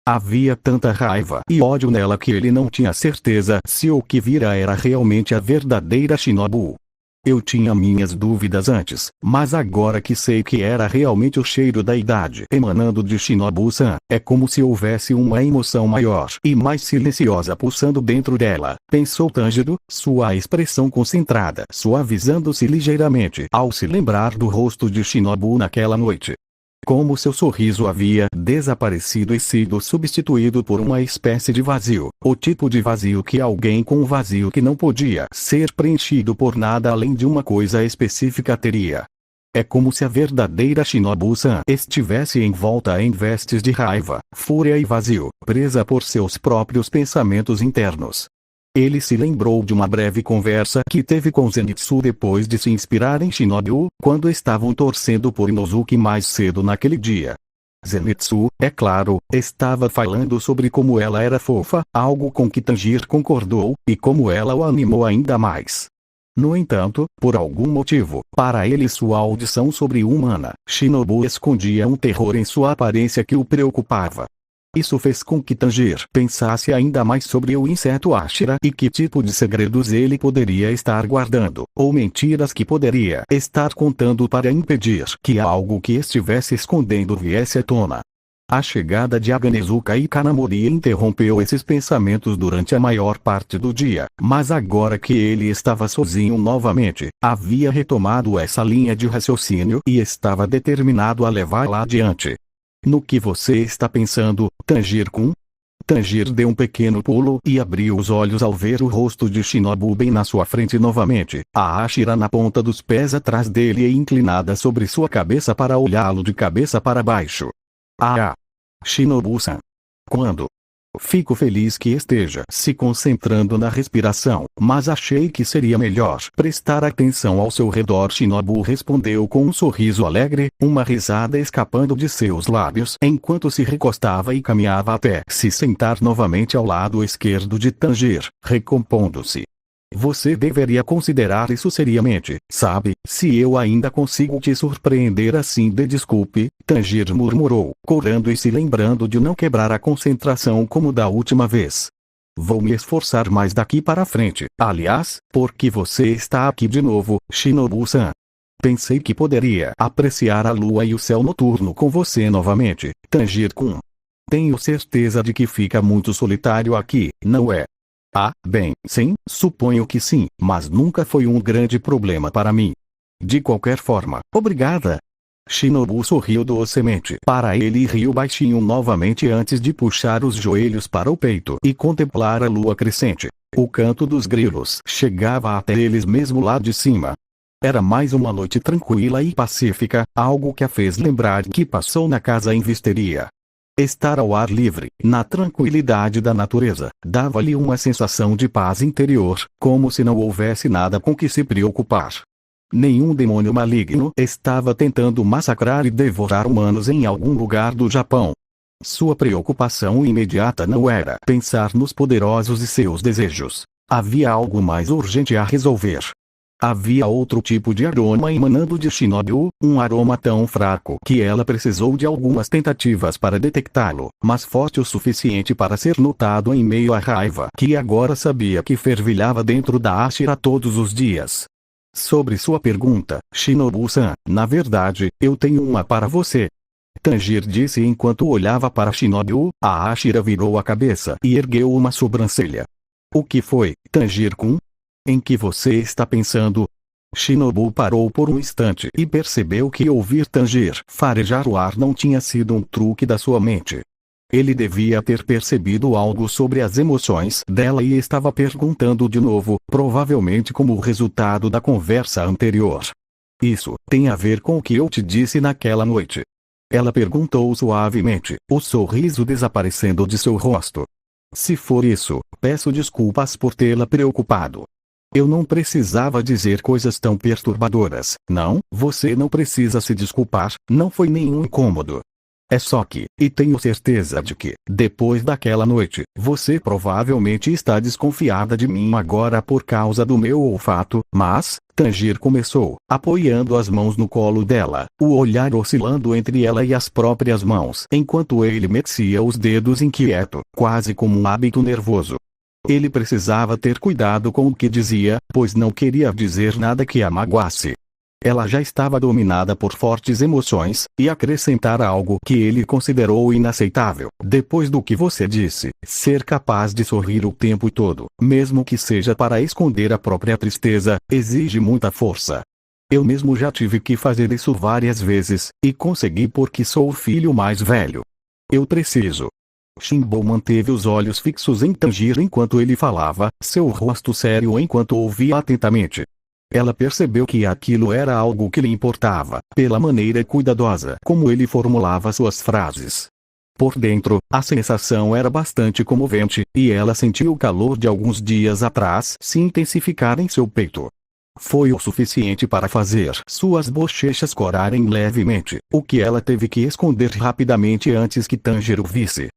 Havia tanta raiva e ódio nela que ele não tinha certeza se o que vira era realmente a verdadeira Shinobu. Eu tinha minhas dúvidas antes, mas agora que sei que era realmente o cheiro da idade emanando de Shinobu-san, é como se houvesse uma emoção maior e mais silenciosa pulsando dentro dela, pensou Tanjiro, sua expressão concentrada suavizando-se ligeiramente ao se lembrar do rosto de Shinobu naquela noite. Como seu sorriso havia desaparecido e sido substituído por uma espécie de vazio, o tipo de vazio que alguém com um vazio que não podia ser preenchido por nada além de uma coisa específica teria. É como se a verdadeira Shinobu-san estivesse envolta em vestes de raiva, fúria e vazio, presa por seus próprios pensamentos internos. Ele se lembrou de uma breve conversa que teve com Zenitsu depois de se inspirar em Shinobu, quando estavam torcendo por Inosuke mais cedo naquele dia. Zenitsu, é claro, estava falando sobre como ela era fofa, algo com que Tanjiro concordou, e como ela o animou ainda mais. No entanto, por algum motivo, para ele sua audição sobre-humana, Shinobu escondia um terror em sua aparência que o preocupava. Isso fez com que Tanjiro pensasse ainda mais sobre o inseto Ashira e que tipo de segredos ele poderia estar guardando, ou mentiras que poderia estar contando para impedir que algo que estivesse escondendo viesse à tona. A chegada de Aganezuka e Kanamori interrompeu esses pensamentos durante a maior parte do dia, mas agora que ele estava sozinho novamente, havia retomado essa linha de raciocínio e estava determinado a levá-la adiante. No que você está pensando, Tanjiro-kun? Tanjiro deu um pequeno pulo e abriu os olhos ao ver o rosto de Shinobu bem na sua frente novamente, a Ashira na ponta dos pés atrás dele e inclinada sobre sua cabeça para olhá-lo de cabeça para baixo. Ah! Shinobu-san. Quando? Fico feliz que esteja se concentrando na respiração, mas achei que seria melhor prestar atenção ao seu redor. Shinobu respondeu com um sorriso alegre, uma risada escapando de seus lábios enquanto se recostava e caminhava até se sentar novamente ao lado esquerdo de Tanjiro, recompondo-se. Você deveria considerar isso seriamente, sabe? Se eu ainda consigo te surpreender assim. Desculpe, Tanjiro murmurou, corando e se lembrando de não quebrar a concentração como da última vez. Vou me esforçar mais daqui para frente. Aliás, porque você está aqui de novo, Shinobu-san? Pensei que poderia apreciar a lua e o céu noturno com você novamente, Tanjiro-kun. Tenho certeza de que fica muito solitário aqui, não é? Ah, bem, sim, suponho que sim, mas nunca foi um grande problema para mim. De qualquer forma, obrigada. Shinobu sorriu docemente para ele e riu baixinho novamente antes de puxar os joelhos para o peito e contemplar a lua crescente. O canto dos grilos chegava até eles mesmo lá de cima. Era mais uma noite tranquila e pacífica, algo que a fez lembrar que passou na casa em Visteria. Estar ao ar livre, na tranquilidade da natureza, dava-lhe uma sensação de paz interior, como se não houvesse nada com que se preocupar. Nenhum demônio maligno estava tentando massacrar e devorar humanos em algum lugar do Japão. Sua preocupação imediata não era pensar nos poderosos e seus desejos. Havia algo mais urgente a resolver. Havia outro tipo de aroma emanando de Shinobu, um aroma tão fraco que ela precisou de algumas tentativas para detectá-lo, mas forte o suficiente para ser notado em meio à raiva que agora sabia que fervilhava dentro da Ashira todos os dias. Sobre sua pergunta, Shinobu-san, na verdade, eu tenho uma para você. Tanjiro disse enquanto olhava para Shinobu. A Ashira virou a cabeça e ergueu uma sobrancelha. O que foi, Tanjiro-kun? Em que você está pensando? Shinobu parou por um instante e percebeu que ouvir Tanjiro farejar o ar não tinha sido um truque da sua mente. Ele devia ter percebido algo sobre as emoções dela e estava perguntando de novo, provavelmente como resultado da conversa anterior. Isso tem a ver com o que eu te disse naquela noite. Ela perguntou suavemente, o sorriso desaparecendo de seu rosto. Se for isso, peço desculpas por tê-la preocupado. Eu não precisava dizer coisas tão perturbadoras, não, você não precisa se desculpar, não foi nenhum incômodo. É só que, e tenho certeza de que, depois daquela noite, você provavelmente está desconfiada de mim agora por causa do meu olfato, mas, Tanjiro começou, apoiando as mãos no colo dela, o olhar oscilando entre ela e as próprias mãos, enquanto ele mexia os dedos inquieto, quase como um hábito nervoso. Ele precisava ter cuidado com o que dizia, pois não queria dizer nada que a magoasse. Ela já estava dominada por fortes emoções, e acrescentar algo que ele considerou inaceitável, depois do que você disse, ser capaz de sorrir o tempo todo, mesmo que seja para esconder a própria tristeza, exige muita força. Eu mesmo já tive que fazer isso várias vezes, e consegui porque sou o filho mais velho. Eu preciso. Shinobu manteve os olhos fixos em Tanjiro enquanto ele falava, seu rosto sério enquanto ouvia atentamente. Ela percebeu que aquilo era algo que lhe importava, pela maneira cuidadosa como ele formulava suas frases. Por dentro, a sensação era bastante comovente, e ela sentiu o calor de alguns dias atrás se intensificar em seu peito. Foi o suficiente para fazer suas bochechas corarem levemente, o que ela teve que esconder rapidamente antes que Tanjiro visse.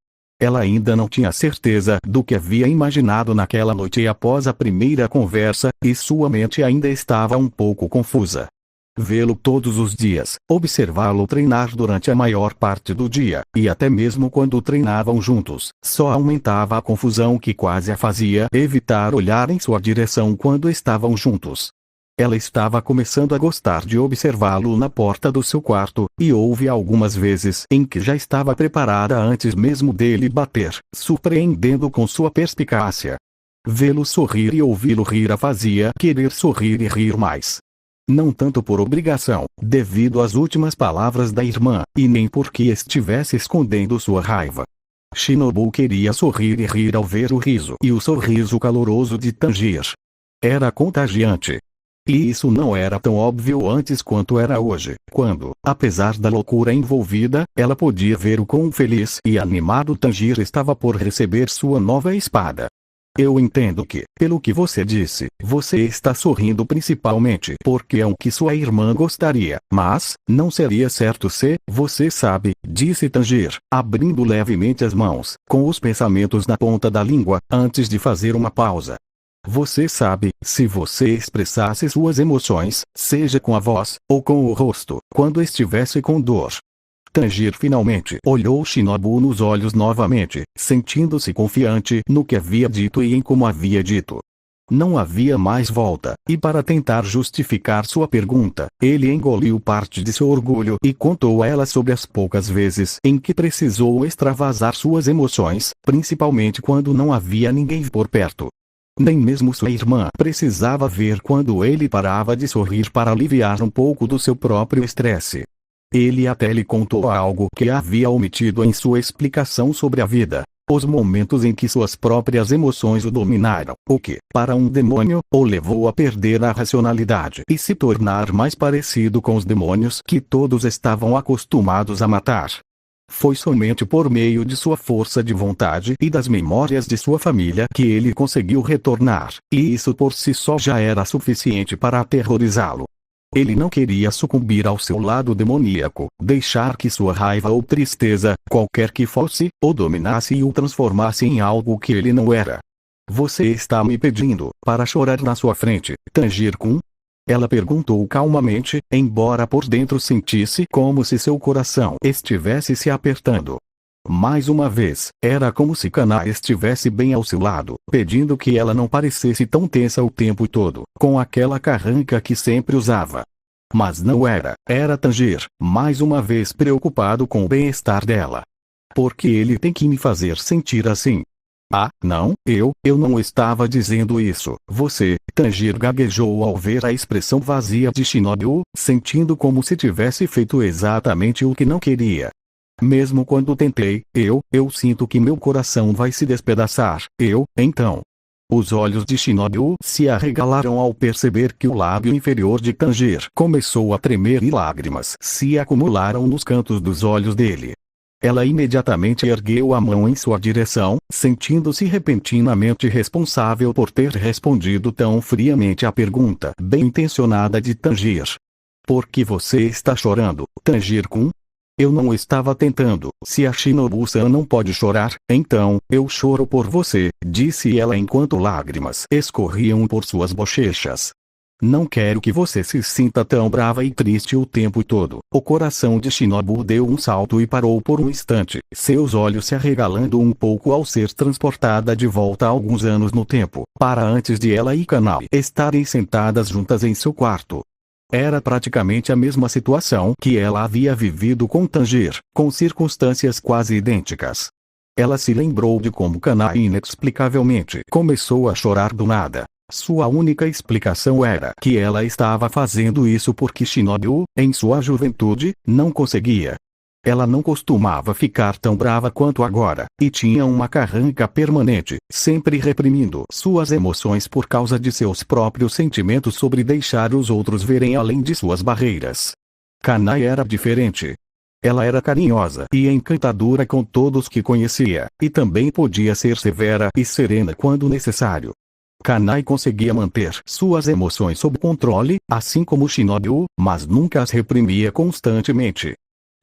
Ela ainda não tinha certeza do que havia imaginado naquela noite após a primeira conversa, e sua mente ainda estava um pouco confusa. Vê-lo todos os dias, observá-lo treinar durante a maior parte do dia, e até mesmo quando treinavam juntos, só aumentava a confusão que quase a fazia evitar olhar em sua direção quando estavam juntos. Ela estava começando a gostar de observá-lo na porta do seu quarto, e houve algumas vezes em que já estava preparada antes mesmo dele bater, surpreendendo com sua perspicácia. Vê-lo sorrir e ouvi-lo rir a fazia querer sorrir e rir mais. Não tanto por obrigação, devido às últimas palavras da irmã, e nem porque estivesse escondendo sua raiva. Shinobu queria sorrir e rir ao ver o riso e o sorriso caloroso de Tanjiro. Era contagiante. E isso não era tão óbvio antes quanto era hoje, quando, apesar da loucura envolvida, ela podia ver o quão feliz e animado Tanjiro estava por receber sua nova espada. Eu entendo que, pelo que você disse, você está sorrindo principalmente porque é o que sua irmã gostaria, mas, não seria certo se, você sabe, disse Tanjiro, abrindo levemente as mãos, com os pensamentos na ponta da língua, antes de fazer uma pausa. Você sabe, se você expressasse suas emoções, seja com a voz, ou com o rosto, quando estivesse com dor. Tanjiro finalmente olhou Shinobu nos olhos novamente, sentindo-se confiante no que havia dito e em como havia dito. Não havia mais volta, e para tentar justificar sua pergunta, ele engoliu parte de seu orgulho e contou a ela sobre as poucas vezes em que precisou extravasar suas emoções, principalmente quando não havia ninguém por perto. Nem mesmo sua irmã precisava ver quando ele parava de sorrir para aliviar um pouco do seu próprio estresse. Ele até lhe contou algo que havia omitido em sua explicação sobre a vida: os momentos em que suas próprias emoções o dominaram, o que, para um demônio, o levou a perder a racionalidade e se tornar mais parecido com os demônios que todos estavam acostumados a matar. Foi somente por meio de sua força de vontade e das memórias de sua família que ele conseguiu retornar, e isso por si só já era suficiente para aterrorizá-lo. Ele não queria sucumbir ao seu lado demoníaco, deixar que sua raiva ou tristeza, qualquer que fosse, o dominasse e o transformasse em algo que ele não era. Você está me pedindo para chorar na sua frente, Tanjiro-kun? Ela perguntou calmamente, embora por dentro sentisse como se seu coração estivesse se apertando. Mais uma vez, era como se Kanai estivesse bem ao seu lado, pedindo que ela não parecesse tão tensa o tempo todo, com aquela carranca que sempre usava. Mas não era, era Tanjiro, mais uma vez preocupado com o bem-estar dela. Por que ele tem que me fazer sentir assim? Ah, não, eu não estava dizendo isso. Você, Tanjiro gaguejou ao ver a expressão vazia de Shinobu, sentindo como se tivesse feito exatamente o que não queria. Mesmo quando tentei, eu sinto que meu coração vai se despedaçar, então. Os olhos de Shinobu se arregalaram ao perceber que o lábio inferior de Tanjiro começou a tremer e lágrimas se acumularam nos cantos dos olhos dele. Ela imediatamente ergueu a mão em sua direção, sentindo-se repentinamente responsável por ter respondido tão friamente à pergunta bem-intencionada de Tanjiro. Por que você está chorando, Tanjiro-kun? Eu não estava tentando. Se a Shinobu-san não pode chorar, então, eu choro por você, disse ela enquanto lágrimas escorriam por suas bochechas. Não quero que você se sinta tão brava e triste o tempo todo. O coração de Shinobu deu um salto e parou por um instante, seus olhos se arregalando um pouco ao ser transportada de volta a alguns anos no tempo, para antes de ela e Kanai estarem sentadas juntas em seu quarto. Era praticamente a mesma situação que ela havia vivido com Tanjiro, com circunstâncias quase idênticas. Ela se lembrou de como Kanai inexplicavelmente começou a chorar do nada. Sua única explicação era que ela estava fazendo isso porque Shinobu, em sua juventude, não conseguia. Ela não costumava ficar tão brava quanto agora, e tinha uma carranca permanente, sempre reprimindo suas emoções por causa de seus próprios sentimentos sobre deixar os outros verem além de suas barreiras. Kanai era diferente. Ela era carinhosa e encantadora com todos que conhecia, e também podia ser severa e serena quando necessário. Kanai conseguia manter suas emoções sob controle, assim como Shinobu, mas nunca as reprimia constantemente.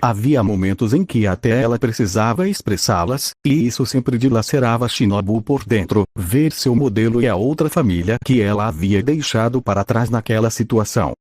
Havia momentos em que até ela precisava expressá-las, e isso sempre dilacerava Shinobu por dentro, ver seu modelo e a outra família que ela havia deixado para trás naquela situação.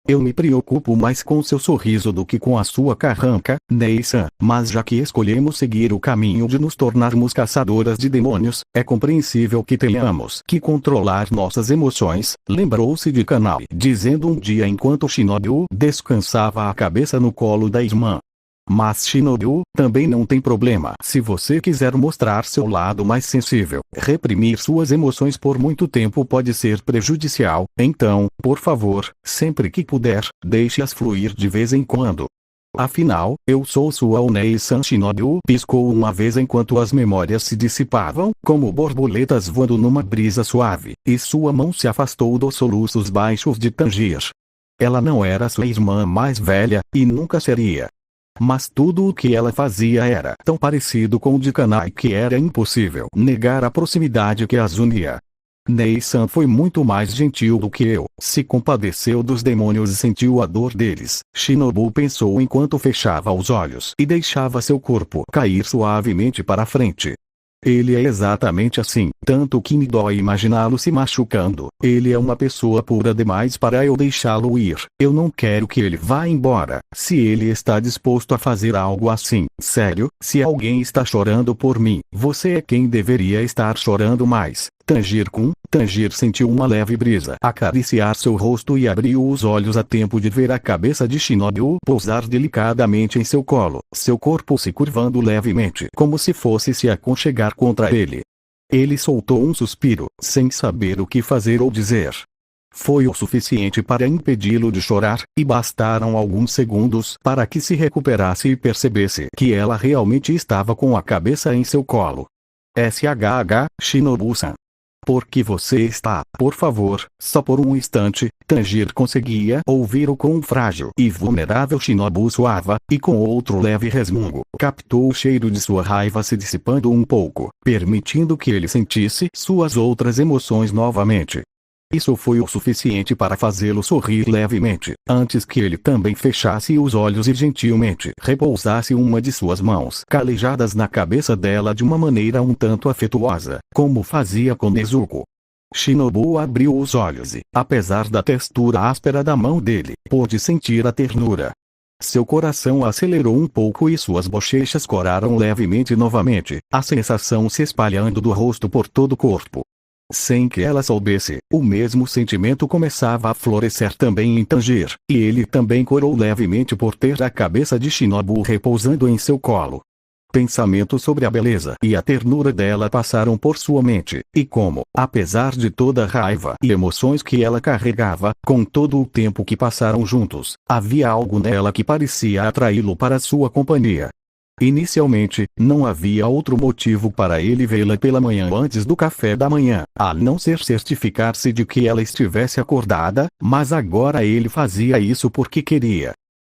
Eu me preocupo mais com seu sorriso do que com a sua carranca, Nei-san, mas já que escolhemos seguir o caminho de nos tornarmos caçadoras de demônios, é compreensível que tenhamos que controlar nossas emoções, lembrou-se de Kanai dizendo um dia enquanto Shinobu descansava a cabeça no colo da irmã. Mas Shinobu, também não tem problema se você quiser mostrar seu lado mais sensível. Reprimir suas emoções por muito tempo pode ser prejudicial, então, por favor, sempre que puder, deixe-as fluir de vez em quando. Afinal, eu sou sua Onei-san. Shinobu piscou uma vez enquanto as memórias se dissipavam, como borboletas voando numa brisa suave, e sua mão se afastou dos soluços baixos de Tanjiro. Ela não era sua irmã mais velha, e nunca seria. Mas tudo o que ela fazia era tão parecido com o de Kanai que era impossível negar a proximidade que as unia. Nei-san foi muito mais gentil do que eu, se compadeceu dos demônios e sentiu a dor deles, Shinobu pensou enquanto fechava os olhos e deixava seu corpo cair suavemente para a frente. Ele é exatamente assim, tanto que me dói imaginá-lo se machucando. Ele é uma pessoa pura demais para eu deixá-lo ir. Eu não quero que ele vá embora. Se ele está disposto a fazer algo assim, sério, se alguém está chorando por mim, você é quem deveria estar chorando mais. Tanjiro-kun. Tanjiro sentiu uma leve brisa acariciar seu rosto e abriu os olhos a tempo de ver a cabeça de Shinobu pousar delicadamente em seu colo, seu corpo se curvando levemente como se fosse se aconchegar contra ele. Ele soltou um suspiro, sem saber o que fazer ou dizer. Foi o suficiente para impedi-lo de chorar, e bastaram alguns segundos para que se recuperasse e percebesse que ela realmente estava com a cabeça em seu colo. SHH, Shinobu-san. Por que você está, por favor, só por um instante? Tanjiro conseguia ouvir o quão frágil e vulnerável Shinobu soava, e com outro leve resmungo, captou o cheiro de sua raiva se dissipando um pouco, permitindo que ele sentisse suas outras emoções novamente. Isso foi o suficiente para fazê-lo sorrir levemente, antes que ele também fechasse os olhos e gentilmente repousasse uma de suas mãos calejadas na cabeça dela de uma maneira um tanto afetuosa, como fazia com Nezuko. Shinobu abriu os olhos e, apesar da textura áspera da mão dele, pôde sentir a ternura. Seu coração acelerou um pouco e suas bochechas coraram levemente novamente, a sensação se espalhando do rosto por todo o corpo. Sem que ela soubesse, o mesmo sentimento começava a florescer também em Tanjiro, e ele também corou levemente por ter a cabeça de Shinobu repousando em seu colo. Pensamentos sobre a beleza e a ternura dela passaram por sua mente, e como, apesar de toda a raiva e emoções que ela carregava, com todo o tempo que passaram juntos, havia algo nela que parecia atraí-lo para sua companhia. Inicialmente, não havia outro motivo para ele vê-la pela manhã antes do café da manhã, a não ser certificar-se de que ela estivesse acordada, mas agora ele fazia isso porque queria.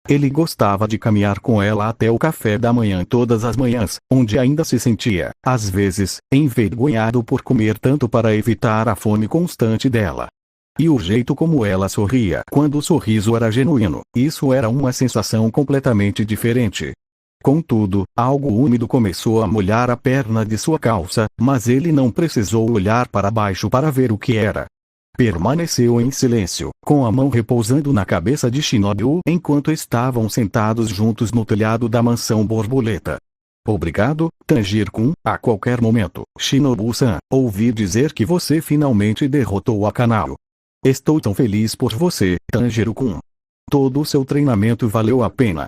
Ele gostava de caminhar com ela até o café da manhã todas as manhãs, onde ainda se sentia, às vezes, envergonhado por comer tanto para evitar a fome constante dela. E o jeito como ela sorria quando o sorriso era genuíno, isso era uma sensação completamente diferente. Contudo, algo úmido começou a molhar a perna de sua calça, mas ele não precisou olhar para baixo para ver o que era. Permaneceu em silêncio, com a mão repousando na cabeça de Shinobu enquanto estavam sentados juntos no telhado da mansão borboleta. Obrigado, Tanjiro-kun, a qualquer momento, Shinobu-san, ouvi dizer que você finalmente derrotou a Kanao. Estou tão feliz por você, Tanjiro-kun. Todo o seu treinamento valeu a pena.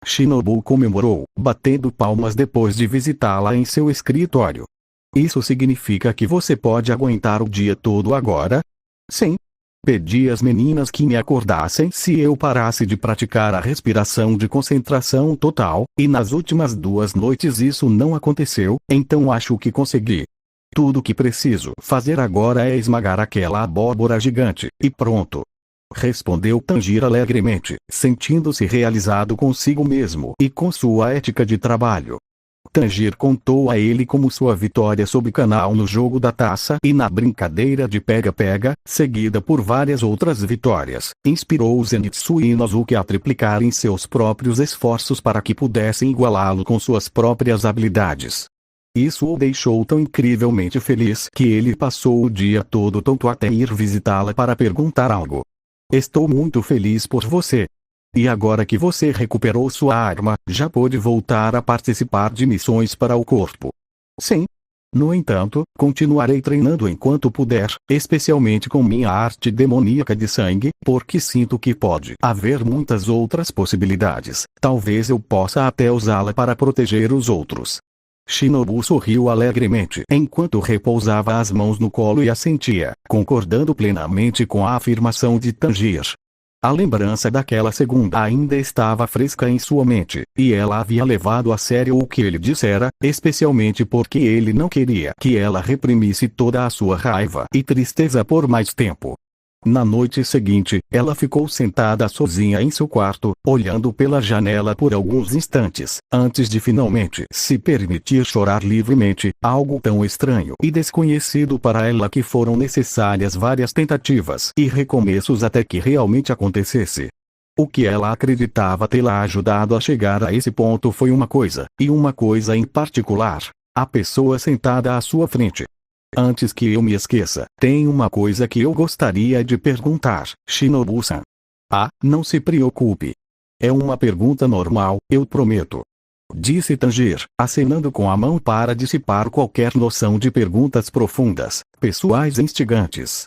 Shinobu comemorou, batendo palmas depois de visitá-la em seu escritório. Isso significa que você pode aguentar o dia todo agora? Sim. Pedi às meninas que me acordassem se eu parasse de praticar a respiração de concentração total, e nas últimas 2 noites isso não aconteceu, então acho que consegui. Tudo que preciso fazer agora é esmagar aquela abóbora gigante, e pronto. Respondeu Tanjiro alegremente, sentindo-se realizado consigo mesmo e com sua ética de trabalho. Tanjiro contou a ele como sua vitória sob Kanao no jogo da taça e na brincadeira de pega-pega, seguida por várias outras vitórias, inspirou Zenitsu e Inosuke a triplicarem seus próprios esforços para que pudessem igualá-lo com suas próprias habilidades. Isso o deixou tão incrivelmente feliz que ele passou o dia todo tonto até ir visitá-la para perguntar algo. Estou muito feliz por você. E agora que você recuperou sua arma, já pôde voltar a participar de missões para o corpo? Sim. No entanto, continuarei treinando enquanto puder, especialmente com minha arte demoníaca de sangue, porque sinto que pode haver muitas outras possibilidades. Talvez eu possa até usá-la para proteger os outros. Shinobu sorriu alegremente enquanto repousava as mãos no colo e assentia, concordando plenamente com a afirmação de Tanjiro. A lembrança daquela segunda ainda estava fresca em sua mente, e ela havia levado a sério o que ele dissera, especialmente porque ele não queria que ela reprimisse toda a sua raiva e tristeza por mais tempo. Na noite seguinte, ela ficou sentada sozinha em seu quarto, olhando pela janela por alguns instantes, antes de finalmente se permitir chorar livremente, algo tão estranho e desconhecido para ela que foram necessárias várias tentativas e recomeços até que realmente acontecesse. O que ela acreditava tê-la ajudado a chegar a esse ponto foi uma coisa, e uma coisa em particular: a pessoa sentada à sua frente. Antes que eu me esqueça, tem uma coisa que eu gostaria de perguntar, Shinobu-san. Ah, não se preocupe. É uma pergunta normal, eu prometo. Disse Tanjiro, acenando com a mão para dissipar qualquer noção de perguntas profundas, pessoais e instigantes.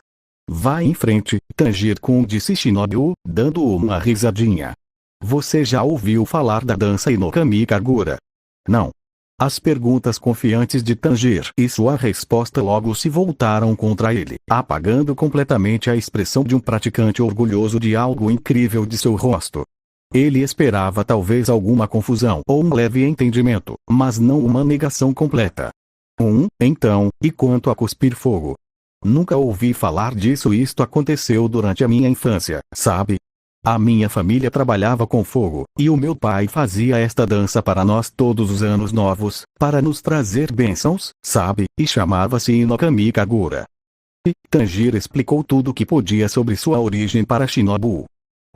Vá em frente, Tanjiro-kun, disse Shinobu, dando uma risadinha. Você já ouviu falar da dança Inokami Kagura? Não. As perguntas confiantes de Tanjiro e sua resposta logo se voltaram contra ele, apagando completamente a expressão de um praticante orgulhoso de algo incrível de seu rosto. Ele esperava talvez alguma confusão ou um leve entendimento, mas não uma negação completa. Então, e quanto a cuspir fogo? Nunca ouvi falar disso. Isto aconteceu durante a minha infância, sabe? A minha família trabalhava com fogo, e o meu pai fazia esta dança para nós todos os anos novos, para nos trazer bênçãos, sabe, e chamava-se Inokami Kagura. E Tanjiro explicou tudo o que podia sobre sua origem para Shinobu.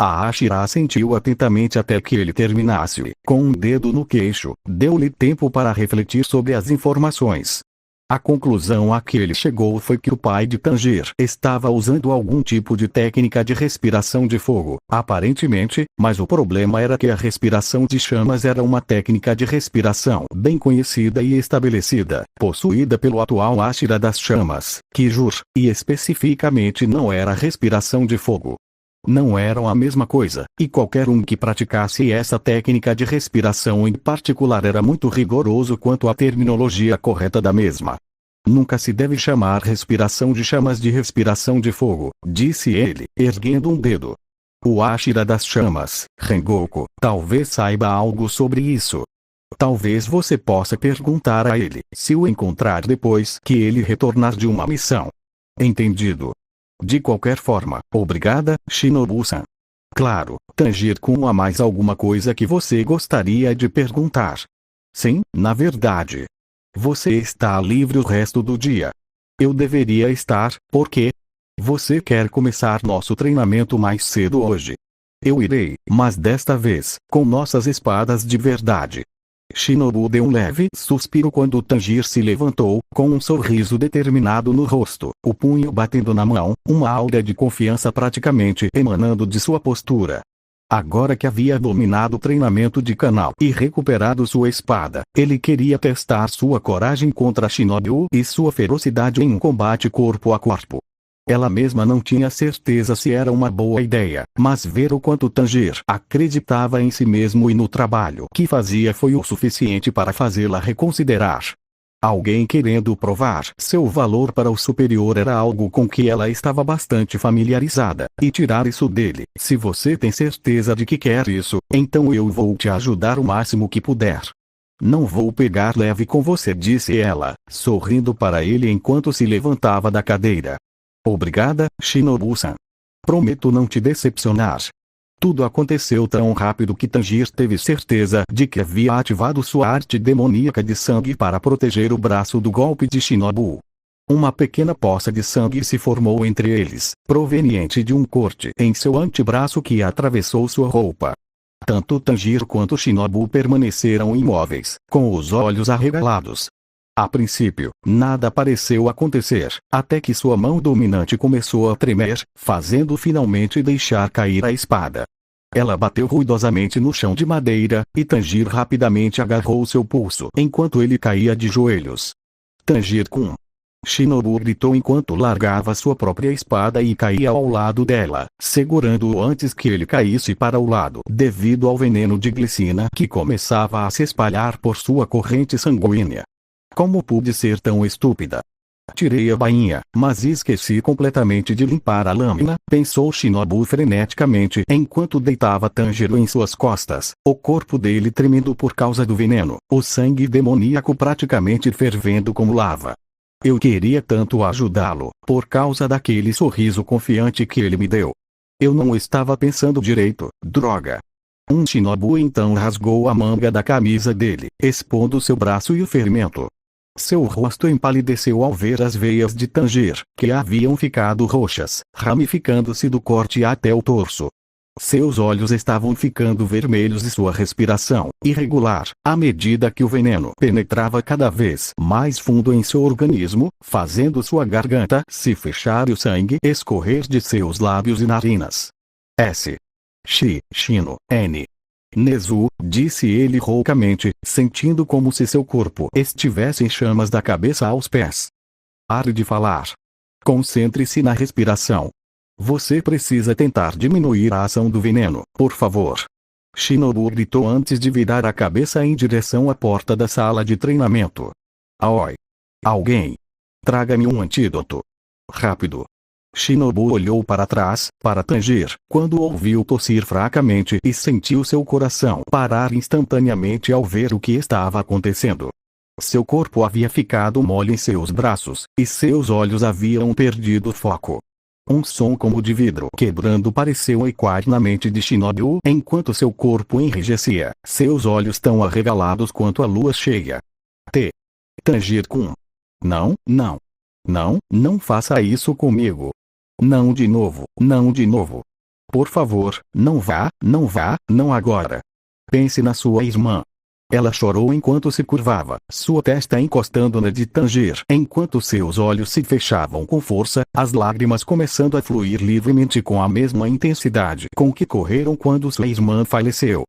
A Ashira assentiu atentamente até que ele terminasse, com um dedo no queixo, deu-lhe tempo para refletir sobre as informações. A conclusão a que ele chegou foi que o pai de Tanjiro estava usando algum tipo de técnica de respiração de fogo, aparentemente, mas o problema era que a respiração de chamas era uma técnica de respiração bem conhecida e estabelecida, possuída pelo atual Ashira das chamas, Kijur, e especificamente não era respiração de fogo. Não eram a mesma coisa, e qualquer um que praticasse essa técnica de respiração em particular era muito rigoroso quanto à terminologia correta da mesma. Nunca se deve chamar respiração de chamas de respiração de fogo, disse ele, erguendo um dedo. O Ashira das chamas, Rengoku, talvez saiba algo sobre isso. Talvez você possa perguntar a ele, se o encontrar depois que ele retornar de uma missão. Entendido? De qualquer forma, obrigada, Shinobu-san. Claro, Tanjiro-kun, há mais alguma coisa que você gostaria de perguntar? Sim, na verdade. Você está livre o resto do dia. Eu deveria estar, por quê? Você quer começar nosso treinamento mais cedo hoje. Eu irei, mas desta vez, com nossas espadas de verdade. Shinobu deu um leve suspiro quando Tanjiro se levantou, com um sorriso determinado no rosto, o punho batendo na mão, uma aura de confiança praticamente emanando de sua postura. Agora que havia dominado o treinamento de Kanao e recuperado sua espada, ele queria testar sua coragem contra Shinobu e sua ferocidade em um combate corpo a corpo. Ela mesma não tinha certeza se era uma boa ideia, mas ver o quanto Tanjiro acreditava em si mesmo e no trabalho que fazia foi o suficiente para fazê-la reconsiderar. Alguém querendo provar seu valor para o superior era algo com que ela estava bastante familiarizada, e tirar isso dele, se você tem certeza de que quer isso, então eu vou te ajudar o máximo que puder. Não vou pegar leve com você, disse ela, sorrindo para ele enquanto se levantava da cadeira. Obrigada, Shinobu-san. Prometo não te decepcionar. Tudo aconteceu tão rápido que Tanjiro teve certeza de que havia ativado sua arte demoníaca de sangue para proteger o braço do golpe de Shinobu. Uma pequena poça de sangue se formou entre eles, proveniente de um corte em seu antebraço que atravessou sua roupa. Tanto Tanjiro quanto Shinobu permaneceram imóveis, com os olhos arregalados. A princípio, nada pareceu acontecer, até que sua mão dominante começou a tremer, fazendo finalmente deixar cair a espada. Ela bateu ruidosamente no chão de madeira, e Tanjiro rapidamente agarrou seu pulso enquanto ele caía de joelhos. Tanjiro-kun! Shinobu gritou enquanto largava sua própria espada e caía ao lado dela, segurando-o antes que ele caísse para o lado devido ao veneno de glicina que começava a se espalhar por sua corrente sanguínea. Como pude ser tão estúpida? Tirei a bainha, mas esqueci completamente de limpar a lâmina, pensou Shinobu freneticamente enquanto deitava Tanjiro em suas costas, o corpo dele tremendo por causa do veneno, o sangue demoníaco praticamente fervendo como lava. Eu queria tanto ajudá-lo, por causa daquele sorriso confiante que ele me deu. Eu não estava pensando direito, droga. Shinobu então rasgou a manga da camisa dele, expondo seu braço e o ferimento. Seu rosto empalideceu ao ver as veias de Tanjiro, que haviam ficado roxas, ramificando-se do corte até o torso. Seus olhos estavam ficando vermelhos e sua respiração, irregular, à medida que o veneno penetrava cada vez mais fundo em seu organismo, fazendo sua garganta se fechar e o sangue escorrer de seus lábios e narinas. Shino, N. Nezu, disse ele roucamente, sentindo como se seu corpo estivesse em chamas da cabeça aos pés. Pare de falar. Concentre-se na respiração. Você precisa tentar diminuir a ação do veneno, por favor. Shinobu gritou antes de virar a cabeça em direção à porta da sala de treinamento. Aoi! Alguém! Traga-me um antídoto. Rápido! Shinobu olhou para trás, para Tanjiro, quando ouviu tossir fracamente e sentiu seu coração parar instantaneamente ao ver o que estava acontecendo. Seu corpo havia ficado mole em seus braços, e seus olhos haviam perdido foco. Um som como de vidro quebrando pareceu ecoar na mente de Shinobu enquanto seu corpo enrijecia, seus olhos tão arregalados quanto a lua cheia. Tanjiro-kun. Não, não. Não, não faça isso comigo. Não de novo, não de novo. Por favor, não vá, não agora. Pense na sua irmã. Ela chorou enquanto se curvava, sua testa encostando na de Tanjiro, enquanto seus olhos se fechavam com força, as lágrimas começando a fluir livremente com a mesma intensidade com que correram quando sua irmã faleceu.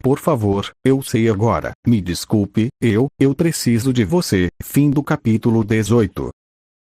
Por favor, eu sei agora, me desculpe, eu preciso de você. Fim do capítulo 18.